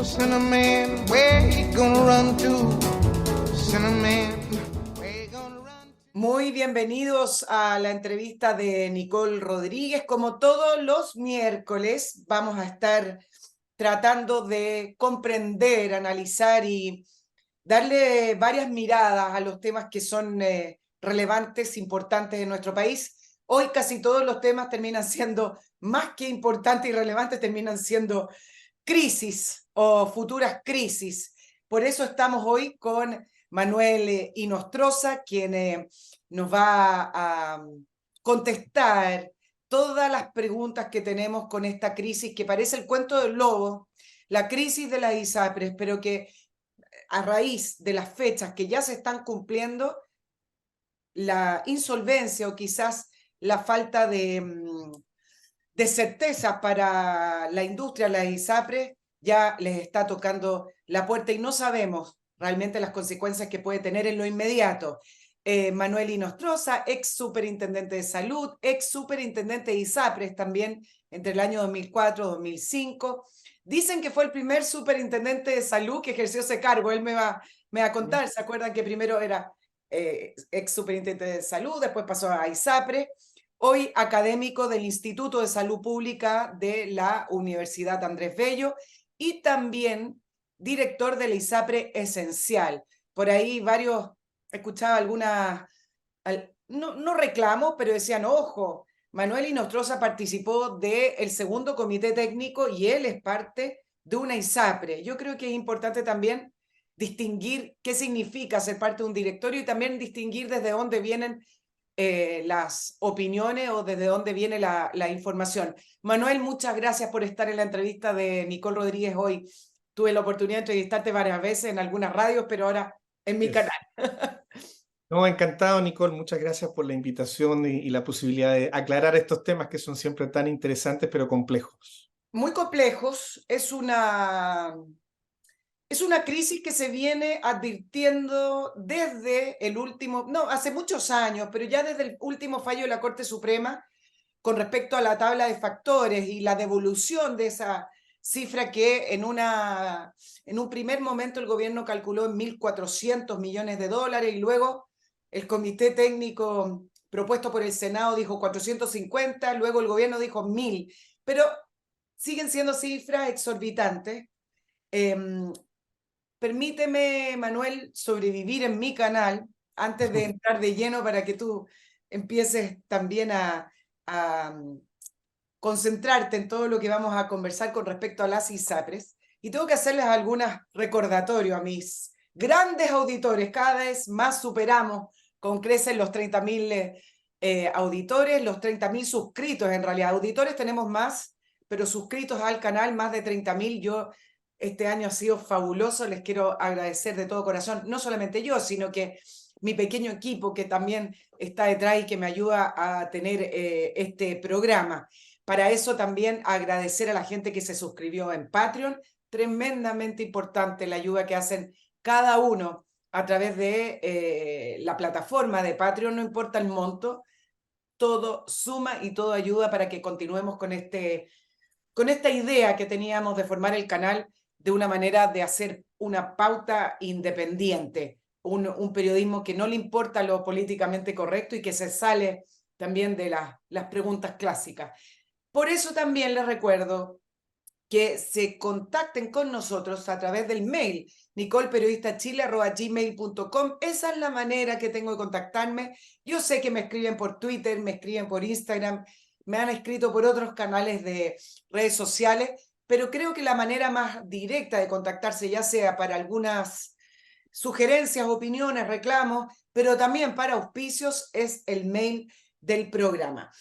Cinnamon, where you gonna run to? Cinnamon, where you gonna run to? Muy bienvenidos a la entrevista de Nicole Rodríguez. Como todos los miércoles, vamos a estar tratando de comprender, analizar y darle varias miradas a los temas que son relevantes, importantes en nuestro país. Hoy casi todos los temas terminan siendo más que importantes y relevantes, terminan siendo crisis o futuras crisis. Por eso estamos hoy con Manuel Inostroza, quien nos va a contestar todas las preguntas que tenemos con esta crisis que parece el cuento del lobo, la crisis de las ISAPRES, pero que a raíz de las fechas que ya se están cumpliendo, la insolvencia o quizás la falta de certeza para la industria, la ISAPRES, ya les está tocando la puerta y no sabemos realmente las consecuencias que puede tener en lo inmediato. Manuel Inostroza, ex superintendente de salud, ex superintendente de ISAPRES también entre el año 2004 y 2005. Dicen que fue el primer superintendente de salud que ejerció ese cargo. Él me va a contar. ¿Se acuerdan que primero era ex superintendente de salud, después pasó a ISAPRES? Hoy académico del Instituto de Salud Pública de la Universidad Andrés Bello y también director de la ISAPRE Esencial. Por ahí varios, escuchaba algunas, no reclamos, pero decían, ojo, Manuel Inostroza participó del segundo comité técnico y él es parte de una ISAPRE. Yo creo que es importante también distinguir qué significa ser parte de un directorio y también distinguir desde dónde vienen las opiniones o desde dónde viene la información. Manuel, muchas gracias por estar en la entrevista de Nicole Rodríguez hoy. Tuve la oportunidad de entrevistarte varias veces en algunas radios, pero ahora en mi canal. No, encantado, Nicole. Muchas gracias por la invitación y la posibilidad de aclarar estos temas que son siempre tan interesantes pero complejos. Muy complejos. Es una crisis que se viene advirtiendo desde el último, no, hace muchos años, pero ya desde el último fallo de la Corte Suprema con respecto a la tabla de factores y la devolución de esa cifra que en un primer momento el gobierno calculó en 1.400 millones de dólares y luego el comité técnico propuesto por el Senado dijo 450, luego el gobierno dijo 1.000, pero siguen siendo cifras exorbitantes. Permíteme, Manuel, sobrevivir en mi canal antes de entrar de lleno para que tú empieces también a concentrarte en todo lo que vamos a conversar con respecto a las ISAPRES. Y tengo que hacerles algunos recordatorios a mis grandes auditores. Cada vez más superamos con creces los 30.000 auditores, los 30.000 suscritos en realidad. Auditores tenemos más, pero suscritos al canal más de 30.000. Yo este año ha sido fabuloso, les quiero agradecer de todo corazón, no solamente yo, sino que mi pequeño equipo que también está detrás y que me ayuda a tener este programa. Para eso también agradecer a la gente que se suscribió en Patreon, tremendamente importante la ayuda que hacen cada uno a través de la plataforma de Patreon, no importa el monto, todo suma y todo ayuda para que continuemos con esta idea que teníamos de formar el canal de una manera de hacer una pauta independiente, un periodismo que no le importa lo políticamente correcto y que se sale también de las preguntas clásicas. Por eso también les recuerdo que se contacten con nosotros a través del mail nicolperiodistachile@gmail.com. Esa es la manera que tengo de contactarme. Yo sé que me escriben por Twitter, me escriben por Instagram, me han escrito por otros canales de redes sociales, pero creo que la manera más directa de contactarse, ya sea para algunas sugerencias, opiniones, reclamos, pero también para auspicios, es el mail del programa.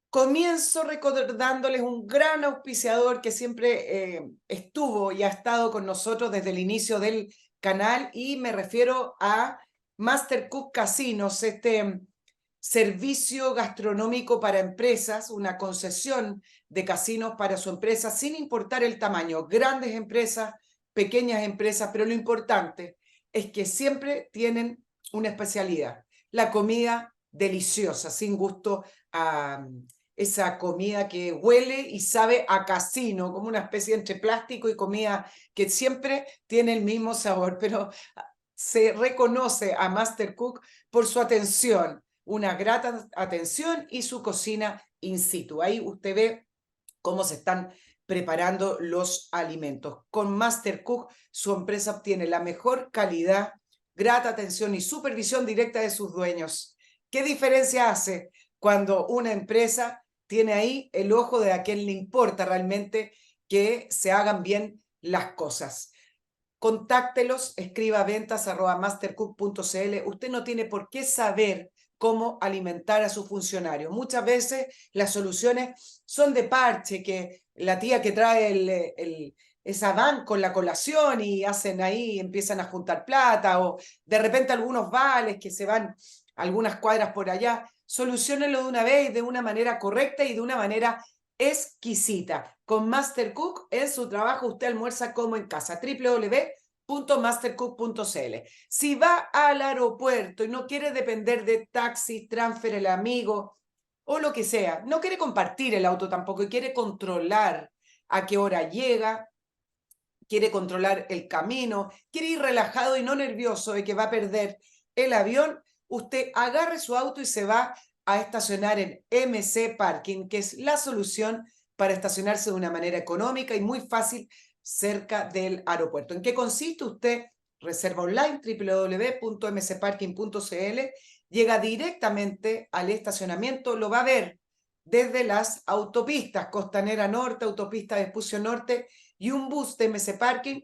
Comienzo recordándoles un gran auspiciador que siempre estuvo y ha estado con nosotros desde el inicio del canal, y me refiero a Master Cook Casinos, este servicio gastronómico para empresas, una concesión de casinos para su empresa, sin importar el tamaño, grandes empresas, pequeñas empresas, pero lo importante es que siempre tienen una especialidad, la comida deliciosa, sin gusto a esa comida que huele y sabe a casino, como una especie entre plástico y comida que siempre tiene el mismo sabor, pero se reconoce a Master Cook por su atención, una grata atención y su cocina in situ. Ahí usted ve cómo se están preparando los alimentos. Con Master Cook, su empresa obtiene la mejor calidad, grata atención y supervisión directa de sus dueños. ¿Qué diferencia hace cuando una empresa tiene ahí el ojo de a quien le importa realmente que se hagan bien las cosas? Contáctelos, escriba ventas@mastercook.cl. Usted no tiene por qué saber cómo alimentar a sus funcionarios. Muchas veces las soluciones son de parche, que la tía que trae esa van con la colación y hacen ahí, empiezan a juntar plata, o de repente algunos vales que se van algunas cuadras por allá. Soluciónenlo de una vez, de una manera correcta y de una manera exquisita. Con Master Cook, en su trabajo usted almuerza como en casa. www.mastercook.cl. Si va al aeropuerto y no quiere depender de taxis, transfer, el amigo o lo que sea, no quiere compartir el auto tampoco y quiere controlar a qué hora llega, quiere controlar el camino, quiere ir relajado y no nervioso de que va a perder el avión, usted agarre su auto y se va a estacionar en MC Parking, que es la solución para estacionarse de una manera económica y muy fácil cerca del aeropuerto. ¿En qué consiste? Usted reserva online www.mcparking.cl, llega directamente al estacionamiento, lo va a ver desde las autopistas, Costanera Norte, Autopista Vespucio Norte, y un bus de MC Parking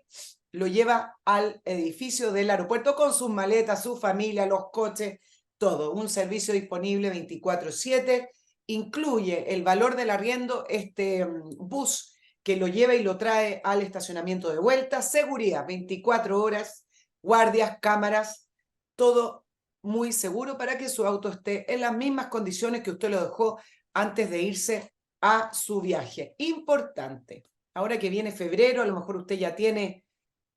lo lleva al edificio del aeropuerto con sus maletas, su familia, los coches, todo. Un servicio disponible 24/7, incluye el valor del arriendo, este bus que lo lleva y lo trae al estacionamiento de vuelta, seguridad 24 horas, guardias, cámaras, todo muy seguro para que su auto esté en las mismas condiciones que usted lo dejó antes de irse a su viaje. Importante, ahora que viene febrero, a lo mejor usted ya tiene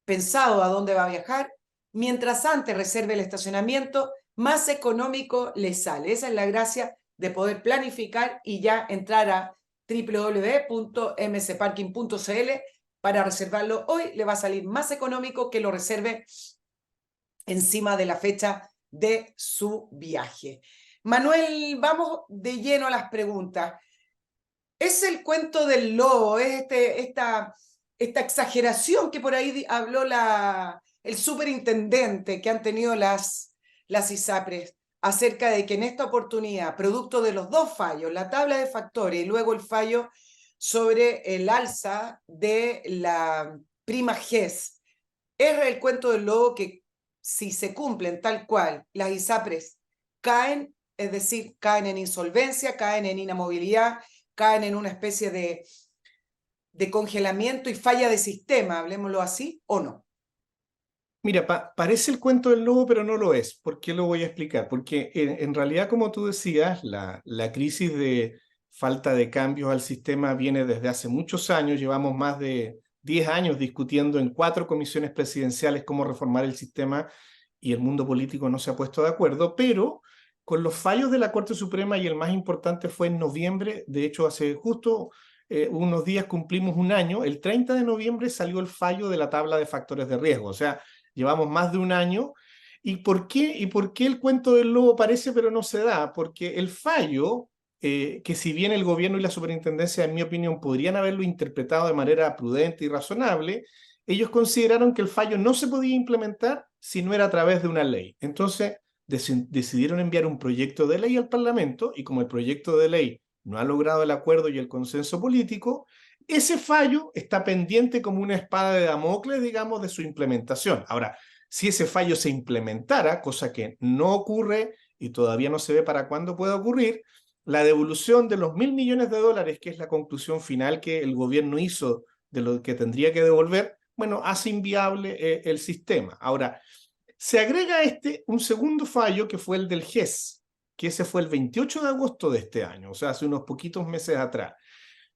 pensado a dónde va a viajar, mientras antes reserve el estacionamiento, más económico le sale. Esa es la gracia de poder planificar y ya entrar a www.mcparking.cl para reservarlo hoy. Le va a salir más económico que lo reserve encima de la fecha de su viaje. Manuel, vamos de lleno a las preguntas. Es el cuento del lobo, es esta exageración que por ahí habló el superintendente que han tenido las ISAPRES acerca de que en esta oportunidad, producto de los dos fallos, la tabla de factores y luego el fallo sobre el alza de la prima GES, es el cuento del lobo que si se cumplen tal cual, las ISAPRES caen, es decir, caen en insolvencia, caen en inamovilidad, caen en una especie de congelamiento y falla de sistema, hablemoslo así, ¿o no? Mira, parece el cuento del lobo, pero no lo es. ¿Por qué lo voy a explicar? Porque en realidad, como tú decías, la crisis de falta de cambios al sistema viene desde hace muchos años. Llevamos más de 10 años discutiendo en 4 comisiones presidenciales cómo reformar el sistema y el mundo político no se ha puesto de acuerdo, pero con los fallos de la Corte Suprema, y el más importante fue en noviembre, de hecho hace justo unos días cumplimos un año, el 30 de noviembre salió el fallo de la tabla de factores de riesgo, o sea, llevamos más de un año. ¿Y por qué el cuento del lobo parece pero no se da? Porque el fallo, que si bien el gobierno y la superintendencia, en mi opinión, podrían haberlo interpretado de manera prudente y razonable, ellos consideraron que el fallo no se podía implementar si no era a través de una ley. Entonces, decidieron enviar un proyecto de ley al Parlamento, y como el proyecto de ley no ha logrado el acuerdo y el consenso político, ese fallo está pendiente como una espada de Damocles, digamos, de su implementación. Ahora, si ese fallo se implementara, cosa que no ocurre y todavía no se ve para cuándo pueda ocurrir, la devolución de los $1.000 millones, que es la conclusión final que el gobierno hizo de lo que tendría que devolver, bueno, hace inviable el sistema. Ahora, se agrega un segundo fallo que fue el del GES, que ese fue el 28 de agosto de este año, o sea, hace unos poquitos meses atrás.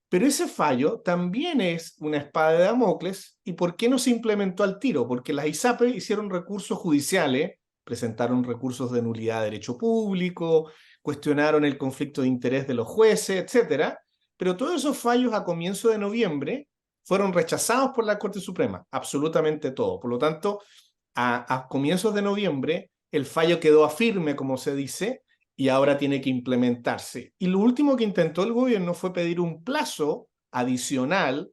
Pero ese fallo también es una espada de Damocles. ¿Y por qué no se implementó al tiro? Porque las ISAPRES hicieron recursos judiciales, presentaron recursos de nulidad de derecho público, cuestionaron el conflicto de interés de los jueces, etcétera, pero todos esos fallos a comienzo de noviembre fueron rechazados por la Corte Suprema, absolutamente todo. Por lo tanto, a comienzos de noviembre, el fallo quedó a firme, como se dice, y ahora tiene que implementarse. Y lo último que intentó el gobierno fue pedir un plazo adicional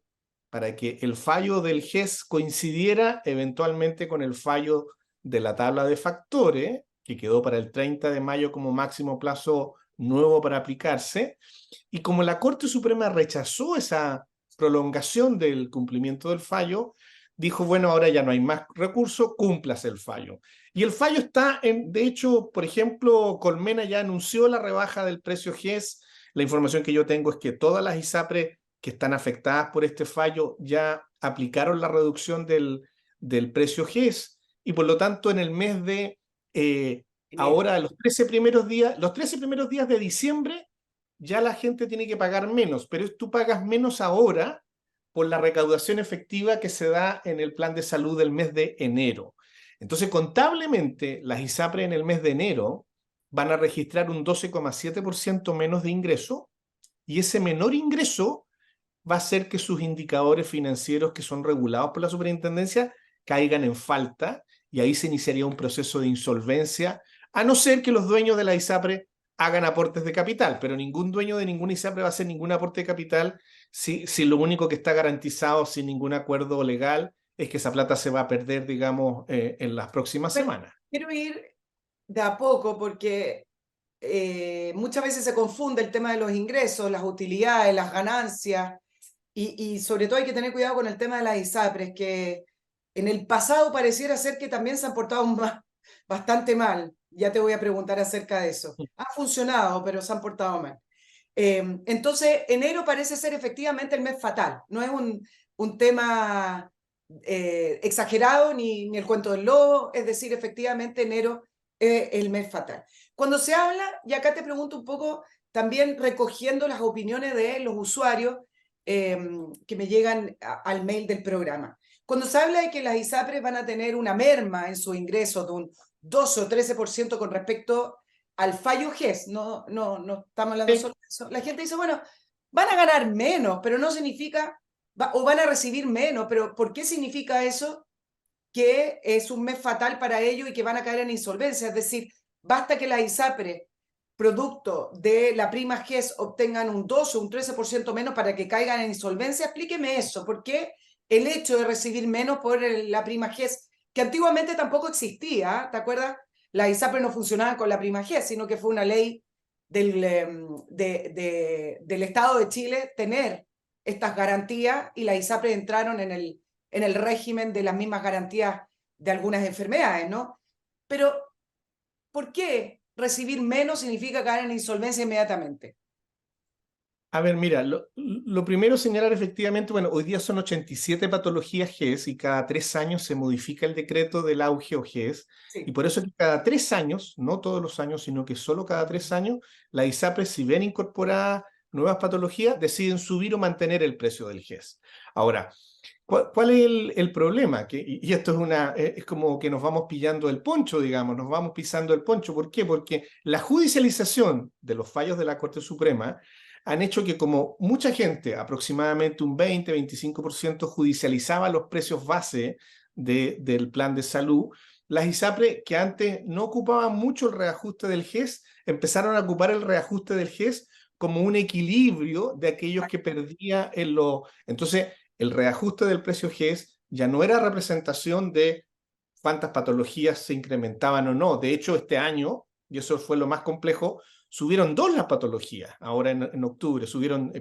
para que el fallo del GES coincidiera eventualmente con el fallo de la tabla de factores, que quedó para el 30 de mayo como máximo plazo nuevo para aplicarse. Y como la Corte Suprema rechazó esa prolongación del cumplimiento del fallo, dijo, bueno, ahora ya no hay más recurso, cúmplase el fallo. Y el fallo está de hecho, por ejemplo, Colmena ya anunció la rebaja del precio GES. La información que yo tengo es que todas las ISAPRES que están afectadas por este fallo ya aplicaron la reducción del precio GES, y por lo tanto en el mes de ahora los 13 primeros días de diciembre ya la gente tiene que pagar menos, pero tú pagas menos ahora por la recaudación efectiva que se da en el plan de salud del mes de enero. Entonces, contablemente, las ISAPRES en el mes de enero van a registrar un 12,7% menos de ingreso, y ese menor ingreso va a hacer que sus indicadores financieros, que son regulados por la superintendencia, caigan en falta, y ahí se iniciaría un proceso de insolvencia, a no ser que los dueños de la ISAPRE hagan aportes de capital, pero ningún dueño de ninguna ISAPRE va a hacer ningún aporte de capital si lo único que está garantizado sin ningún acuerdo legal es que esa plata se va a perder, digamos, en las próximas semanas. Quiero ir de a poco porque muchas veces se confunde el tema de los ingresos, las utilidades, las ganancias, y sobre todo hay que tener cuidado con el tema de las ISAPRES, que en el pasado pareciera ser que también se han portado bastante mal. Ya te voy a preguntar acerca de eso. Ha funcionado, pero se han portado mal. Entonces, enero parece ser efectivamente el mes fatal. No es un tema exagerado ni el cuento del lobo, es decir, efectivamente enero es el mes fatal. Cuando se habla, y acá te pregunto un poco, también recogiendo las opiniones de los usuarios que me llegan al mail del programa. Cuando se habla de que las ISAPRES van a tener una merma en sus ingresos de un 12 o 13% con respecto al fallo GES, no estamos hablando solo de eso, la gente dice, bueno, van a ganar menos, pero no significa, o van a recibir menos, pero ¿por qué significa eso? Que es un mes fatal para ellos y que van a caer en insolvencia. Es decir, basta que las ISAPRES, producto de la prima GES, obtengan un 12 o un 13% menos para que caigan en insolvencia. Explíqueme eso, ¿por qué el hecho de recibir menos por la prima GES, que antiguamente tampoco existía, ¿te acuerdas? Las ISAPRES no funcionaban con la prima GES, sino que fue una ley del Estado de Chile tener estas garantías, y las ISAPRES entraron en el régimen de las mismas garantías de algunas enfermedades, ¿no? Pero, ¿por qué recibir menos significa caer en insolvencia inmediatamente? A ver, mira, lo primero señalar efectivamente, bueno, hoy día son 87 patologías GES y cada 3 años se modifica el decreto del auge o GES, Sí. y por eso es que cada 3 años, no todos los años, sino que solo cada 3 años, la ISAPRES, si ven incorporadas nuevas patologías, deciden subir o mantener el precio del GES. Ahora, ¿cuál es el problema? Y esto es como que nos vamos pillando el poncho, digamos, nos vamos pisando el poncho. ¿Por qué? Porque la judicialización de los fallos de la Corte Suprema han hecho que, como mucha gente, aproximadamente un 20-25% judicializaba los precios base del plan de salud, las ISAPRES, que antes no ocupaban mucho el reajuste del GES, empezaron a ocupar el reajuste del GES como un equilibrio de aquellos que perdían en lo... Entonces, el reajuste del precio GES ya no era representación de cuántas patologías se incrementaban o no. De hecho, este año, y eso fue lo más complejo, subieron 2 las patologías, ahora en octubre,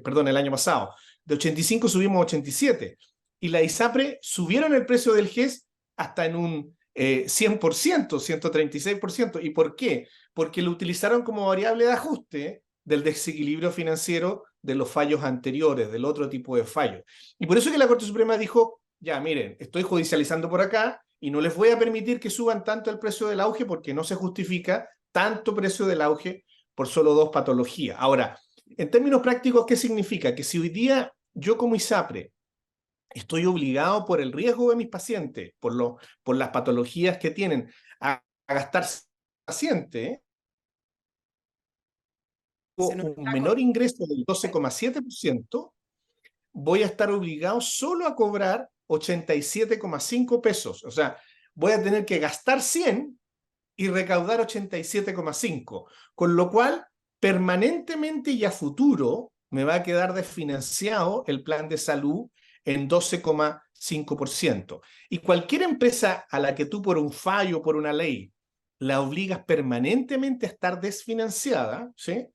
perdón, el año pasado. De 85 subimos a 87. Y la ISAPRE subieron el precio del GES hasta en un 100%, 136%. ¿Y por qué? Porque lo utilizaron como variable de ajuste del desequilibrio financiero de los fallos anteriores, del otro tipo de fallos. Y por eso que la Corte Suprema dijo, ya miren, estoy judicializando por acá y no les voy a permitir que suban tanto el precio del auge porque no se justifica tanto precio del auge por solo 2 patologías. Ahora, en términos prácticos, ¿qué significa? Que si hoy día yo como ISAPRE estoy obligado por el riesgo de mis pacientes, por las patologías que tienen, a gastar paciente, Se nos un está menor ingreso del 12,7%, voy a estar obligado solo a cobrar 87,5 pesos. O sea, voy a tener que gastar 100 y recaudar 87,5, con lo cual permanentemente y a futuro me va a quedar desfinanciado el plan de salud en 12,5%. Y cualquier empresa a la que tú por un fallo, por una ley, la obligas permanentemente a estar desfinanciada, ¿sí?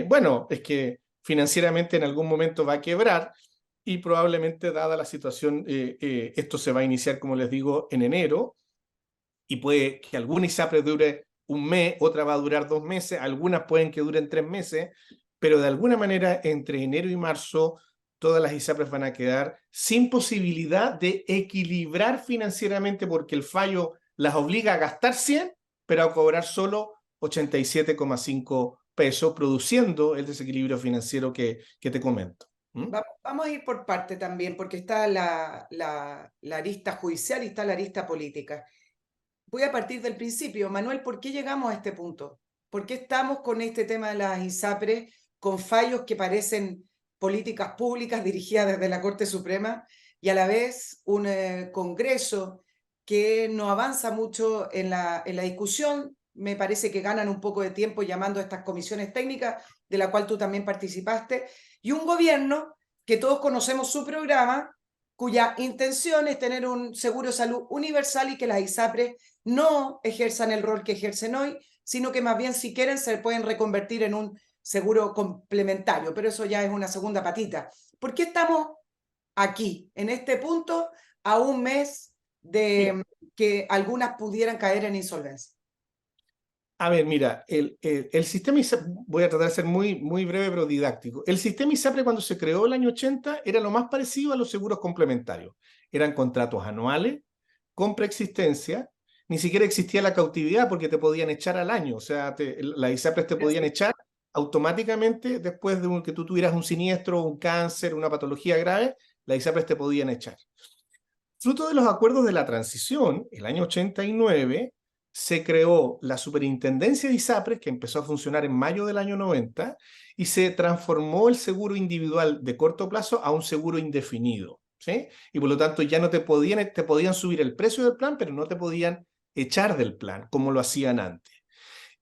Bueno, es que financieramente en algún momento va a quebrar y probablemente, dada la situación, esto se va a iniciar, como les digo, en enero, y puede que alguna ISAPRE dure un mes, otra va a durar 2 meses, algunas pueden que duren 3 meses, pero de alguna manera entre enero y marzo todas las ISAPRES van a quedar sin posibilidad de equilibrar financieramente porque el fallo las obliga a gastar 100, pero a cobrar solo 87,5 pesos, produciendo el desequilibrio financiero que te comento. Vamos a ir por parte también, porque está la arista judicial y está la arista política. Voy a partir del principio. Manuel, ¿por qué llegamos a este punto? ¿Por qué estamos con este tema de las ISAPRES, con fallos que parecen políticas públicas dirigidas desde la Corte Suprema y a la vez un Congreso que no avanza mucho en la discusión? Me parece que ganan un poco de tiempo llamando a estas comisiones técnicas, de la cual tú también participaste, y un gobierno que todos conocemos su programa, cuya intención es tener un seguro de salud universal y que las ISAPRES no ejerzan el rol que ejercen hoy, sino que más bien si quieren se pueden reconvertir en un seguro complementario, pero eso ya es una segunda patita. ¿Por qué estamos aquí, en este punto, a un mes de que algunas pudieran caer en insolvencia? A ver, mira, el sistema ISAPRE, voy a tratar de ser muy breve pero didáctico. El sistema ISAPRE cuando se creó el año 80 era lo más parecido a los seguros complementarios. Eran contratos anuales, con preexistencia, ni siquiera existía la cautividad porque te podían echar al año, o sea, las ISAPRES te podían echar automáticamente después de que tú tuvieras un siniestro, un cáncer, una patología grave, las ISAPRES te podían echar. Fruto de los acuerdos de la transición, el año 89, se creó la Superintendencia de ISAPRES, que empezó a funcionar en mayo del año 90, y se transformó el seguro individual de corto plazo a un seguro indefinido, ¿sí? Y por lo tanto ya no te podían subir el precio del plan, pero no te podían echar del plan, como lo hacían antes.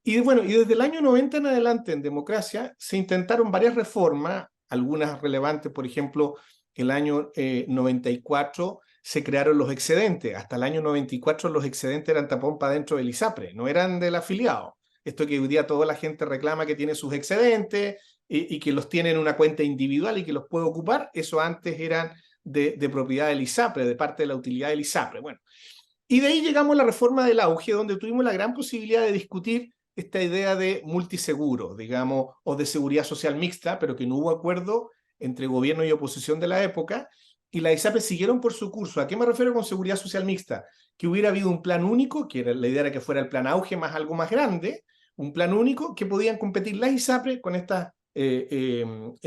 Y bueno, y desde el año 90 en adelante en democracia se intentaron varias reformas, algunas relevantes, por ejemplo, el año 94 se crearon los excedentes. Hasta el año 94 los excedentes eran tapón para dentro del ISAPRE, no eran del afiliado. Esto que hoy día toda la gente reclama que tiene sus excedentes y que los tiene en una cuenta individual y que los puede ocupar, eso antes eran de propiedad del ISAPRE, de parte de la utilidad del ISAPRE. Bueno, y de ahí llegamos a la reforma del auge, donde tuvimos la gran posibilidad de discutir esta idea de multiseguro, digamos, o de seguridad social mixta, pero que no hubo acuerdo entre gobierno y oposición de la época, y las ISAPRES siguieron por su curso. ¿A qué me refiero con seguridad social mixta? Que hubiera habido un plan único, la idea era que fuera el plan auge más algo más grande, un plan único que podían competir las ISAPRES con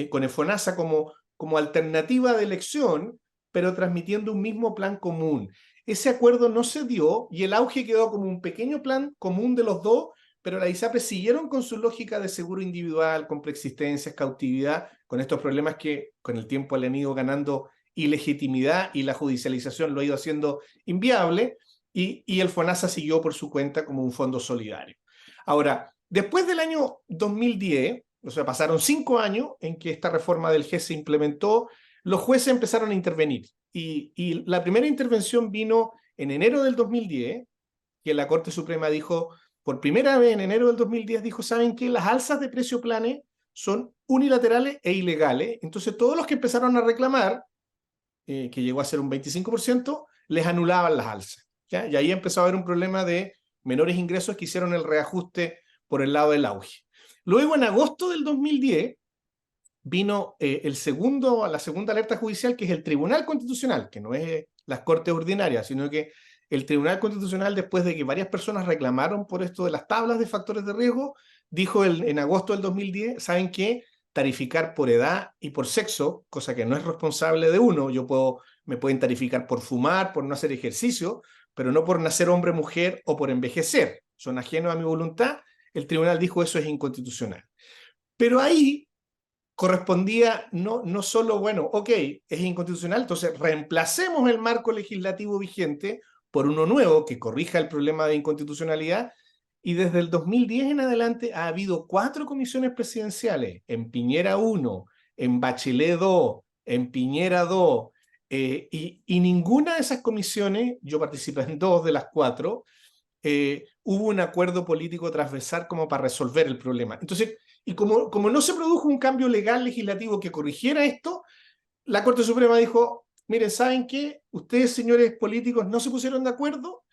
con el FONASA como alternativa de elección, pero transmitiendo un mismo plan común. Ese acuerdo no se dio y el auge quedó como un pequeño plan común de los dos, pero las ISAPRES siguieron con su lógica de seguro individual, con preexistencias, cautividad, con estos problemas que con el tiempo le han ido ganando ilegitimidad y la judicialización lo ha ido haciendo inviable, y el FONASA siguió por su cuenta como un fondo solidario. Ahora, después del año 2010, o sea, pasaron 5 años en que esta reforma del GES se implementó, los jueces empezaron a intervenir. Y la primera intervención vino en enero del 2010, que la Corte Suprema dijo, por primera vez en enero del 2010, dijo, ¿saben qué? Las alzas de precio planes son unilaterales e ilegales. Entonces todos los que empezaron a reclamar, que llegó a ser un 25%, les anulaban las alzas, ¿ya? Y ahí empezó a haber un problema de menores ingresos que hicieron el reajuste por el lado del auge. Luego, en agosto del 2010, vino la segunda alerta judicial, que es el Tribunal Constitucional, que no es las Cortes ordinarias, sino que el Tribunal Constitucional, después de que varias personas reclamaron por esto de las tablas de factores de riesgo, dijo en agosto del 2010, ¿saben qué? Tarificar por edad y por sexo, cosa que no es responsable de uno. Me pueden tarificar por fumar, por no hacer ejercicio, pero no por nacer hombre, mujer o por envejecer. Son ajenos a mi voluntad. El tribunal dijo eso es inconstitucional. Pero ahí correspondía no solo, bueno, ok, es inconstitucional, entonces reemplacemos el marco legislativo vigente por uno nuevo que corrija el problema de inconstitucionalidad. Y desde el 2010 en adelante ha habido 4 comisiones presidenciales, en Piñera 1, en Bachelet 2, en Piñera 2, y ninguna de esas comisiones, yo participé en 2 de las 4, hubo un acuerdo político transversal como para resolver el problema. Entonces, y como no se produjo un cambio legal legislativo que corrigiera esto, la Corte Suprema dijo, miren, ¿saben qué? Ustedes, señores políticos, no se pusieron de acuerdo,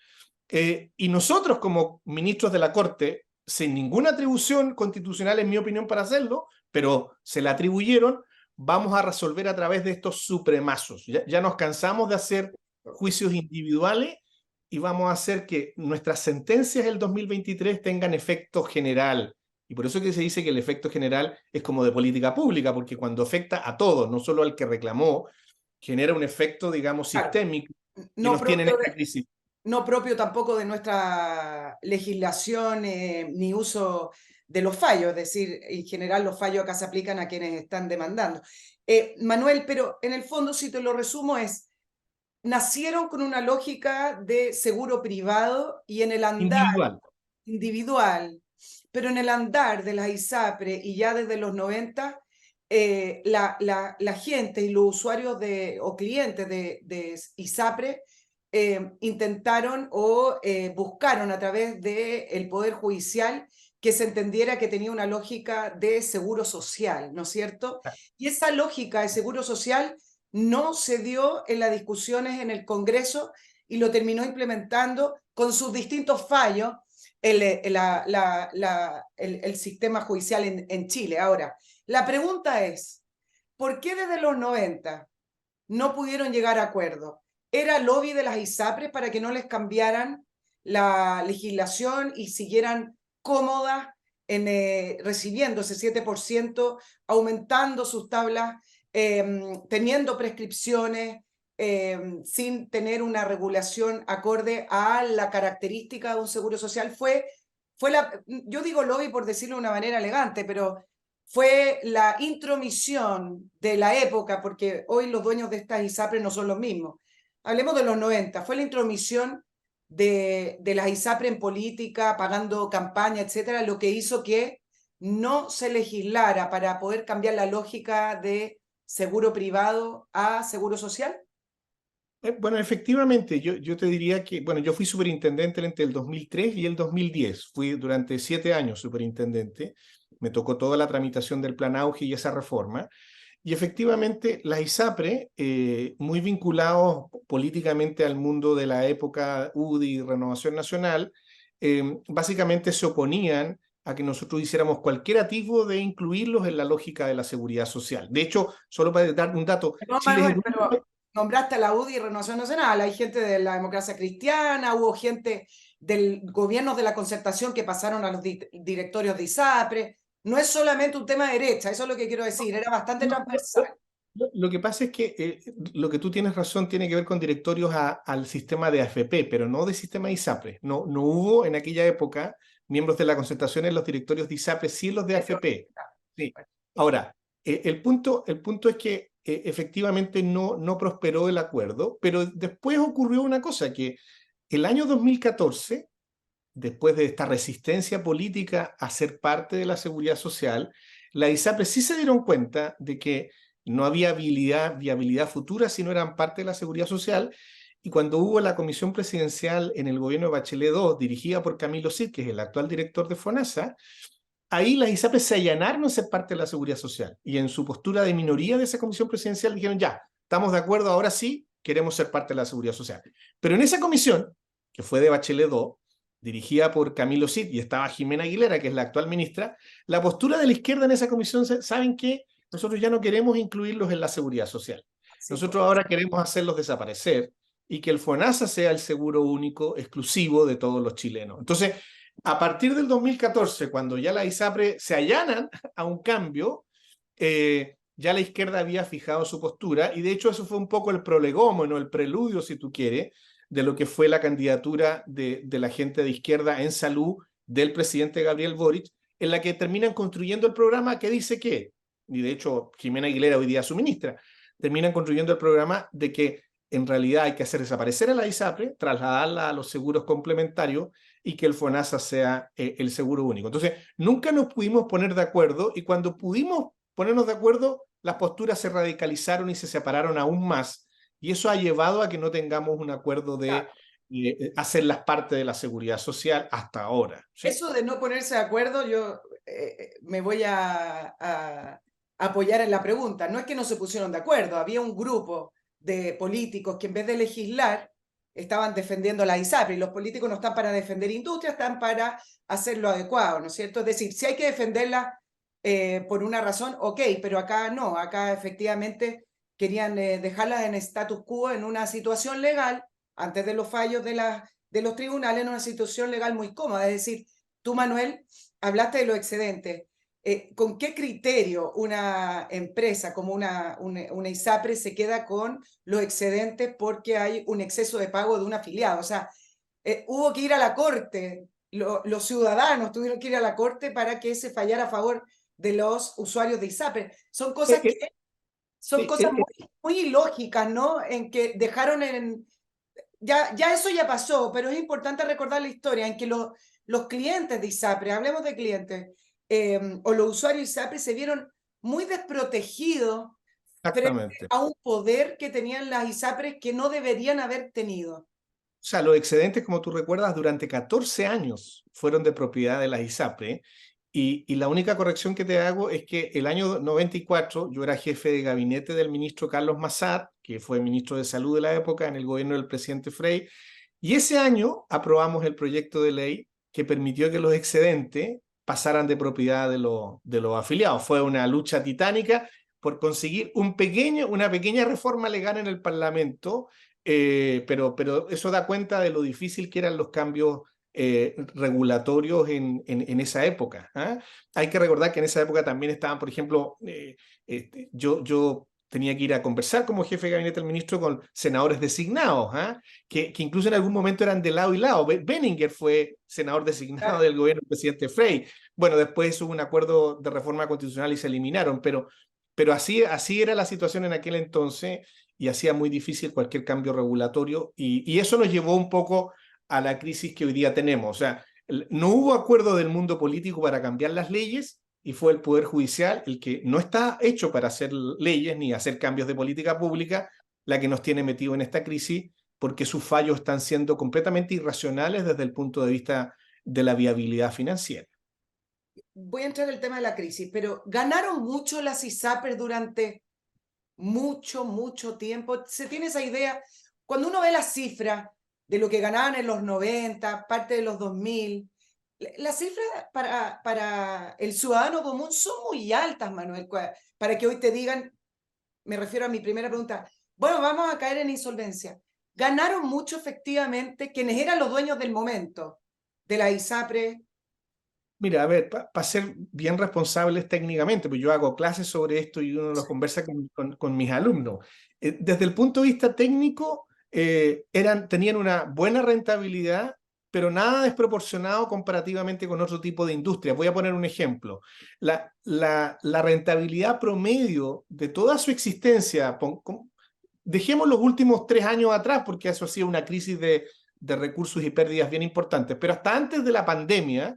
y nosotros como ministros de la Corte, sin ninguna atribución constitucional, en mi opinión, para hacerlo, pero se la atribuyeron, vamos a resolver a través de estos supremazos. Ya nos cansamos de hacer juicios individuales y vamos a hacer que nuestras sentencias del 2023 tengan efecto general. Y por eso que se dice que el efecto general es como de política pública, porque cuando afecta a todos, no solo al que reclamó, genera un efecto, digamos, sistémico que No nos tiene en propio esta de, crisis. no propio tampoco de nuestra legislación ni uso de los fallos, es decir, en general los fallos acá se aplican a quienes están demandando. Manuel, pero en el fondo, si te lo resumo, nacieron con una lógica de seguro privado y en el andar Individual. individual, pero en el andar de las ISAPRE y ya desde los 90, la gente y los usuarios o clientes de ISAPRE intentaron o buscaron a través del Poder Judicial que se entendiera que tenía una lógica de seguro social, ¿no es cierto? Y esa lógica de seguro social no se dio en las discusiones en el Congreso y lo terminó implementando con sus distintos fallos el sistema judicial en Chile. Ahora, la pregunta es, ¿por qué desde los 90 no pudieron llegar a acuerdo? ¿Era lobby de las ISAPRES para que no les cambiaran la legislación y siguieran cómodas recibiendo ese 7%, aumentando sus tablas, teniendo prescripciones, sin tener una regulación acorde a la característica de un seguro social? Yo digo lobby por decirlo de una manera elegante, pero fue la intromisión de la época, porque hoy los dueños de estas ISAPRES no son los mismos. Hablemos de los 90, fue la intromisión de las ISAPRE en política, pagando campaña, etcétera, lo que hizo que no se legislara para poder cambiar la lógica de seguro privado a seguro social. Bueno, efectivamente, yo te diría que, bueno, yo fui superintendente entre el 2003 y el 2010. Fui durante 7 años superintendente. Me tocó toda la tramitación del Plan Auge y esa reforma. Y efectivamente, las ISAPRE, muy vinculados políticamente al mundo de la época UDI y Renovación Nacional, básicamente se oponían a que nosotros hiciéramos cualquier atisbo de incluirlos en la lógica de la seguridad social. De hecho, solo para dar un dato, No, Chile es el Manuel, único. pero nombraste a la UDI y Renovación Nacional, hay gente de la democracia cristiana, hubo gente del gobierno de la concertación que pasaron a los directorios de ISAPRE. No es solamente un tema de derecha, eso es lo que quiero decir, era bastante transversal. Lo que pasa es que lo que tú tienes razón tiene que ver con directorios al sistema de AFP, pero no de sistema de ISAPRE. No hubo en aquella época miembros de la concertación en los directorios de ISAPRE, sí los de AFP. Sí. Ahora, el punto es que efectivamente no prosperó el acuerdo, pero después ocurrió una cosa, que el año 2014, después de esta resistencia política a ser parte de la seguridad social, la ISAPRE sí se dieron cuenta de que no había viabilidad futura si no eran parte de la seguridad social, y cuando hubo la comisión presidencial en el gobierno de Bachelet II, dirigida por Camilo Cid, que es el actual director de FONASA, ahí las ISAPRES se allanaron a ser parte de la seguridad social, y en su postura de minoría de esa comisión presidencial dijeron, ya, estamos de acuerdo, ahora sí, queremos ser parte de la seguridad social. Pero en esa comisión, que fue de Bachelet II, dirigida por Camilo Cid, y estaba Jimena Aguilera, que es la actual ministra, la postura de la izquierda en esa comisión, ¿saben qué? Nosotros ya no queremos incluirlos en la seguridad social. Nosotros ahora queremos hacerlos desaparecer y que el FONASA sea el seguro único exclusivo de todos los chilenos. Entonces, a partir del 2014, cuando ya la ISAPRE se allanan a un cambio, ya la izquierda había fijado su postura, y de hecho eso fue un poco el prolegómeno, el preludio, si tú quieres, de lo que fue la candidatura de la gente de izquierda en salud del presidente Gabriel Boric, en la que terminan construyendo el programa que dice que, y de hecho Jimena Aguilera hoy día suministra, terminan construyendo el programa de que en realidad hay que hacer desaparecer a la ISAPRE, trasladarla a los seguros complementarios y que el FONASA sea el seguro único. Entonces, nunca nos pudimos poner de acuerdo y cuando pudimos ponernos de acuerdo, las posturas se radicalizaron y se separaron aún más. Y eso ha llevado a que no tengamos un acuerdo de hacerlas parte de la seguridad social hasta ahora. ¿Sí? Eso de no ponerse de acuerdo, yo me voy a apoyar en la pregunta. No es que no se pusieron de acuerdo, había un grupo de políticos que en vez de legislar estaban defendiendo la ISAPRE, y los políticos no están para defender industria, están para hacer lo adecuado, ¿no es cierto? Es decir, si hay que defenderla por una razón, ok, pero acá no, acá efectivamente querían dejarla en status quo, en una situación legal, antes de los fallos de los tribunales, en una situación legal muy cómoda. Es decir, tú, Manuel, hablaste de los excedentes. ¿Con qué criterio una empresa como una ISAPRE se queda con los excedentes porque hay un exceso de pago de un afiliado? O sea, hubo que ir a la corte, los ciudadanos tuvieron que ir a la corte para que se fallara a favor de los usuarios de ISAPRE. Son cosas que son cosas muy ilógicas, ¿no? En que dejaron en... Ya eso ya pasó, pero es importante recordar la historia en que los clientes de ISAPRE, hablemos de clientes, o los usuarios de ISAPRE se vieron muy desprotegidos frente a un poder que tenían las ISAPRES que no deberían haber tenido. O sea, los excedentes, como tú recuerdas, durante 14 años fueron de propiedad de las ISAPRE. Y la única corrección que te hago es que el año 94 yo era jefe de gabinete del ministro Carlos Massad, que fue ministro de Salud de la época en el gobierno del presidente Frei, y ese año aprobamos el proyecto de ley que permitió que los excedentes pasaran de propiedad de los afiliados. Fue una lucha titánica por conseguir una pequeña reforma legal en el Parlamento, pero eso da cuenta de lo difícil que eran los cambios regulatorios en esa época. ¿Ah? Hay que recordar que en esa época también estaban, por ejemplo, yo tenía que ir a conversar como jefe de gabinete del ministro con senadores designados, ¿ah? que incluso en algún momento eran de lado y lado. Benninger fue senador designado del gobierno del presidente Frei. Bueno, después hubo un acuerdo de reforma constitucional y se eliminaron, pero así era la situación en aquel entonces y hacía muy difícil cualquier cambio regulatorio y eso nos llevó un poco a la crisis que hoy día tenemos. O sea, no hubo acuerdo del mundo político para cambiar las leyes y fue el Poder Judicial el que no está hecho para hacer leyes ni hacer cambios de política pública la que nos tiene metido en esta crisis porque sus fallos están siendo completamente irracionales desde el punto de vista de la viabilidad financiera. Voy a entrar en el tema de la crisis, pero ganaron mucho las ISAPRES durante mucho tiempo. ¿Se tiene esa idea? Cuando uno ve las cifras de lo que ganaban en los 90, parte de los 2000, las cifras para el ciudadano común son muy altas, Manuel, para que hoy te digan, me refiero a mi primera pregunta, bueno, vamos a caer en insolvencia. Ganaron mucho efectivamente quienes eran los dueños del momento, de la ISAPRE. Mira, a ver, para ser bien responsables técnicamente, pues yo hago clases sobre esto y uno lo conversa con mis alumnos. Desde el punto de vista técnico, tenían una buena rentabilidad, pero nada desproporcionado comparativamente con otro tipo de industria. Voy a poner un ejemplo. La rentabilidad promedio de toda su existencia, dejemos los últimos 3 años atrás, porque eso ha sido una crisis de recursos y pérdidas bien importantes, pero hasta antes de la pandemia,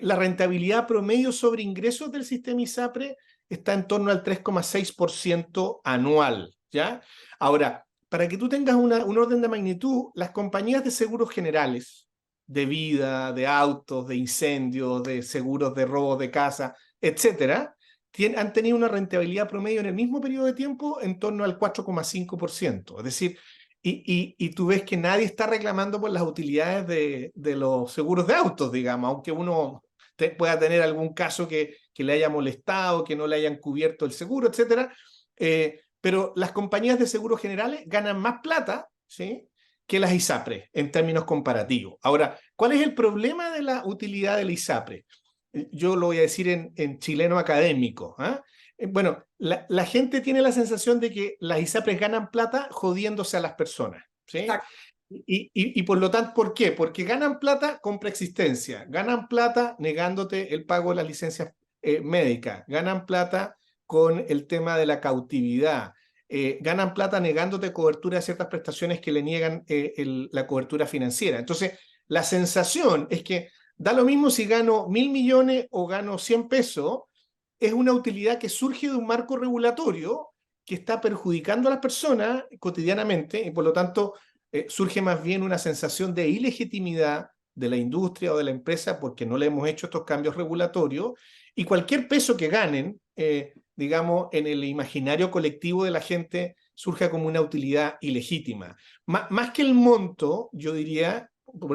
la rentabilidad promedio sobre ingresos del sistema ISAPRE está en torno al 3,6% anual, ¿ya? Ahora, para que tú tengas un orden de magnitud, las compañías de seguros generales, de vida, de autos, de incendios, de seguros de robo de casa, etcétera, han tenido una rentabilidad promedio en el mismo periodo de tiempo en torno al 4,5%. Es decir, y tú ves que nadie está reclamando por las utilidades de los seguros de autos, digamos, aunque uno pueda tener algún caso que le haya molestado, que no le hayan cubierto el seguro, etcétera. Pero las compañías de seguros generales ganan más plata, ¿sí?, que las ISAPRE en términos comparativos. Ahora, ¿cuál es el problema de la utilidad de la ISAPRE? Yo lo voy a decir en chileno académico. ¿Ah? Bueno, la gente tiene la sensación de que las ISAPRES ganan plata jodiéndose a las personas, ¿sí? Y por lo tanto, ¿por qué? Porque ganan plata con preexistencia, ganan plata negándote el pago de las licencias médicas, ganan plata con el tema de la cautividad, ganan plata negándote cobertura de ciertas prestaciones que le niegan la cobertura financiera. Entonces, la sensación es que da lo mismo si gano 1.000 millones o gano 100 pesos, es una utilidad que surge de un marco regulatorio que está perjudicando a las personas cotidianamente y por lo tanto surge más bien una sensación de ilegitimidad de la industria o de la empresa porque no le hemos hecho estos cambios regulatorios y cualquier peso que ganen, digamos, en el imaginario colectivo de la gente surge como una utilidad ilegítima. Más que el monto, yo diría,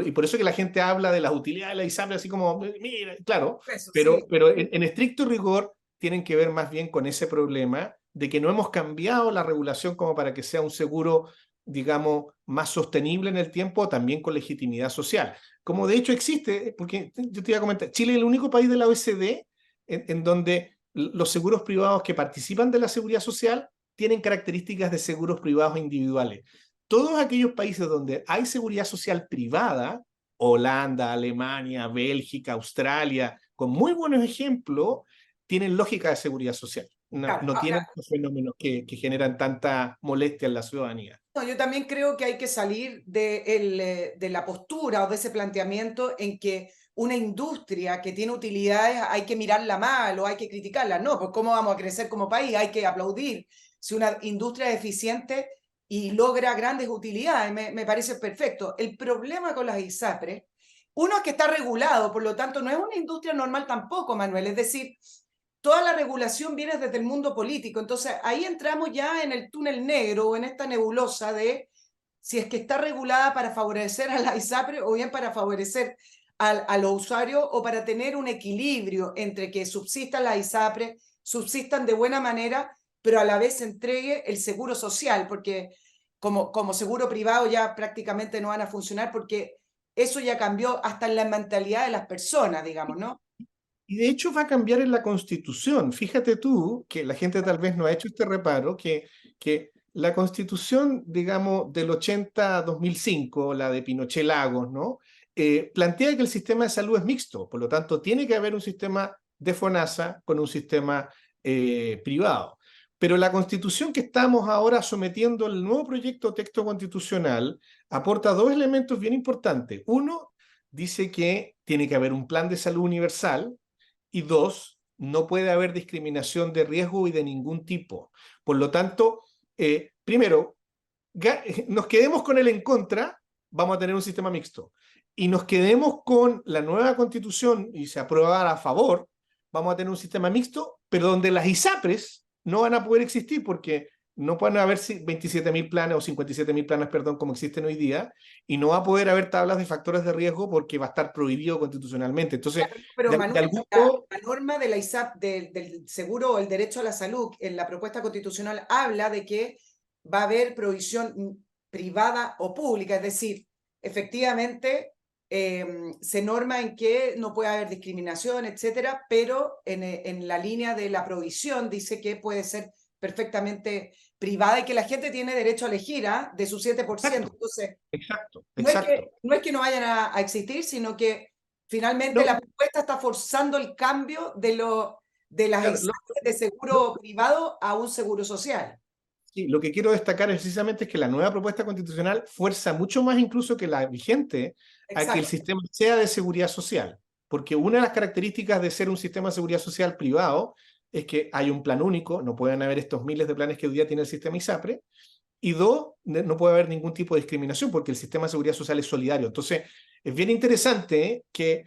y por eso que la gente habla de las utilidades de la ISAPRE así como, mira, claro, Eso pero, sí. pero en estricto rigor tienen que ver más bien con ese problema de que no hemos cambiado la regulación como para que sea un seguro, digamos, más sostenible en el tiempo, también con legitimidad social. Como de hecho existe, porque yo te iba a comentar, Chile es el único país de la OECD en donde los seguros privados que participan de la seguridad social tienen características de seguros privados individuales. Todos aquellos países donde hay seguridad social privada, Holanda, Alemania, Bélgica, Australia, con muy buenos ejemplos, tienen lógica de seguridad social. No, Claro. no Ahora, tienen estos fenómenos que generan tanta molestia en la ciudadanía. no, yo también creo que hay que salir de la postura o de ese planteamiento en que una industria que tiene utilidades hay que mirarla mal o hay que criticarla. No, pues ¿cómo vamos a crecer como país? Hay que aplaudir. Si una industria es eficiente y logra grandes utilidades, me parece perfecto. El problema con las ISAPRES, uno es que está regulado, por lo tanto no es una industria normal tampoco, Manuel. Es decir, toda la regulación viene desde el mundo político. Entonces ahí entramos ya en el túnel negro o en esta nebulosa de si es que está regulada para favorecer a la ISAPRE o bien para favorecer a los usuarios o para tener un equilibrio entre que subsistan las ISAPRE, subsistan de buena manera, pero a la vez se entregue el seguro social, porque como seguro privado ya prácticamente no van a funcionar porque eso ya cambió hasta en la mentalidad de las personas, digamos, ¿no? Y de hecho va a cambiar en la Constitución. Fíjate tú que la gente tal vez no ha hecho este reparo, que la Constitución, digamos, del 80 a 2005, la de Pinochet Lagos, ¿no? Plantea que el sistema de salud es mixto, por lo tanto tiene que haber un sistema de FONASA con un sistema privado. Pero la Constitución que estamos ahora sometiendo al nuevo proyecto de texto constitucional aporta dos elementos bien importantes. Uno, dice que tiene que haber un plan de salud universal y dos, no puede haber discriminación de riesgo y de ningún tipo. Por lo tanto, primero, nos quedemos con el en contra, vamos a tener un sistema mixto. Y nos quedemos con la nueva constitución y se aprobara a favor, vamos a tener un sistema mixto, pero donde las ISAPRES no van a poder existir porque no pueden haber 27.000 planes o 57.000 planes, perdón, como existen hoy día, y no va a poder haber tablas de factores de riesgo porque va a estar prohibido constitucionalmente. Entonces, Pero de Manuel, algún modo, la norma de la ISAP, del seguro o el derecho a la salud, en la propuesta constitucional habla de que va a haber provisión privada o pública, es decir, efectivamente se norma en que no puede haber discriminación, etcétera, pero en la línea de la provisión dice que puede ser perfectamente privada y que la gente tiene derecho a elegir de su 7%. exacto, Entonces, exacto, no es exacto. que no vayan a existir, sino que finalmente No, la propuesta está forzando el cambio de las claro, ISAPRES de lo- seguro privado a un seguro social. sí, lo que quiero destacar precisamente es que la nueva propuesta constitucional fuerza mucho más incluso que la vigente a que el Exacto. sistema sea de seguridad social, porque una de las características de ser un sistema de seguridad social privado es que hay un plan único, no pueden haber estos miles de planes que hoy día tiene el sistema ISAPRE, y dos, no puede haber ningún tipo de discriminación porque el sistema de seguridad social es solidario. Entonces, es bien interesante que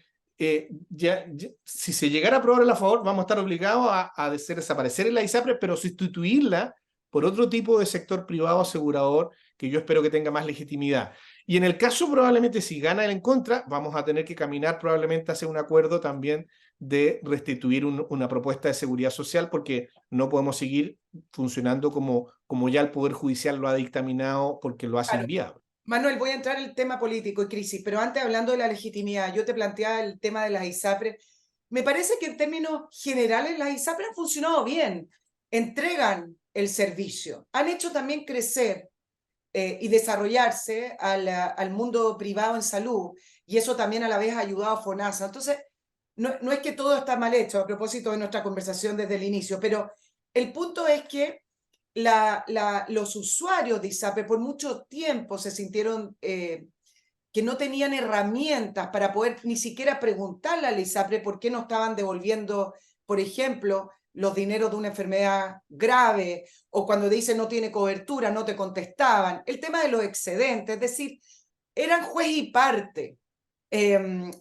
si se llegara a aprobar a favor, vamos a estar obligados a hacer desaparecer la ISAPRE, pero sustituirla por otro tipo de sector privado asegurador que yo espero que tenga más legitimidad. Y en el caso probablemente si gana el en contra, vamos a tener que caminar probablemente hacia un acuerdo también de restituir una propuesta de seguridad social porque no podemos seguir funcionando como ya el Poder Judicial lo ha dictaminado porque lo hace Claro. inviable. Manuel, voy a entrar en el tema político y crisis, pero antes hablando de la legitimidad, yo te planteaba el tema de las ISAPRES. Me parece que en términos generales las ISAPRES han funcionado bien, entregan el servicio, han hecho también crecer y desarrollarse al mundo privado en salud, y eso también a la vez ha ayudado a FONASA. Entonces, no es que todo está mal hecho, a propósito de nuestra conversación desde el inicio, pero el punto es que los usuarios de ISAPRE por mucho tiempo se sintieron que no tenían herramientas para poder ni siquiera preguntarle a la ISAPRE por qué no estaban devolviendo, por ejemplo, los dineros de una enfermedad grave, o cuando dicen no tiene cobertura, no te contestaban. El tema de los excedentes, es decir, eran juez y parte.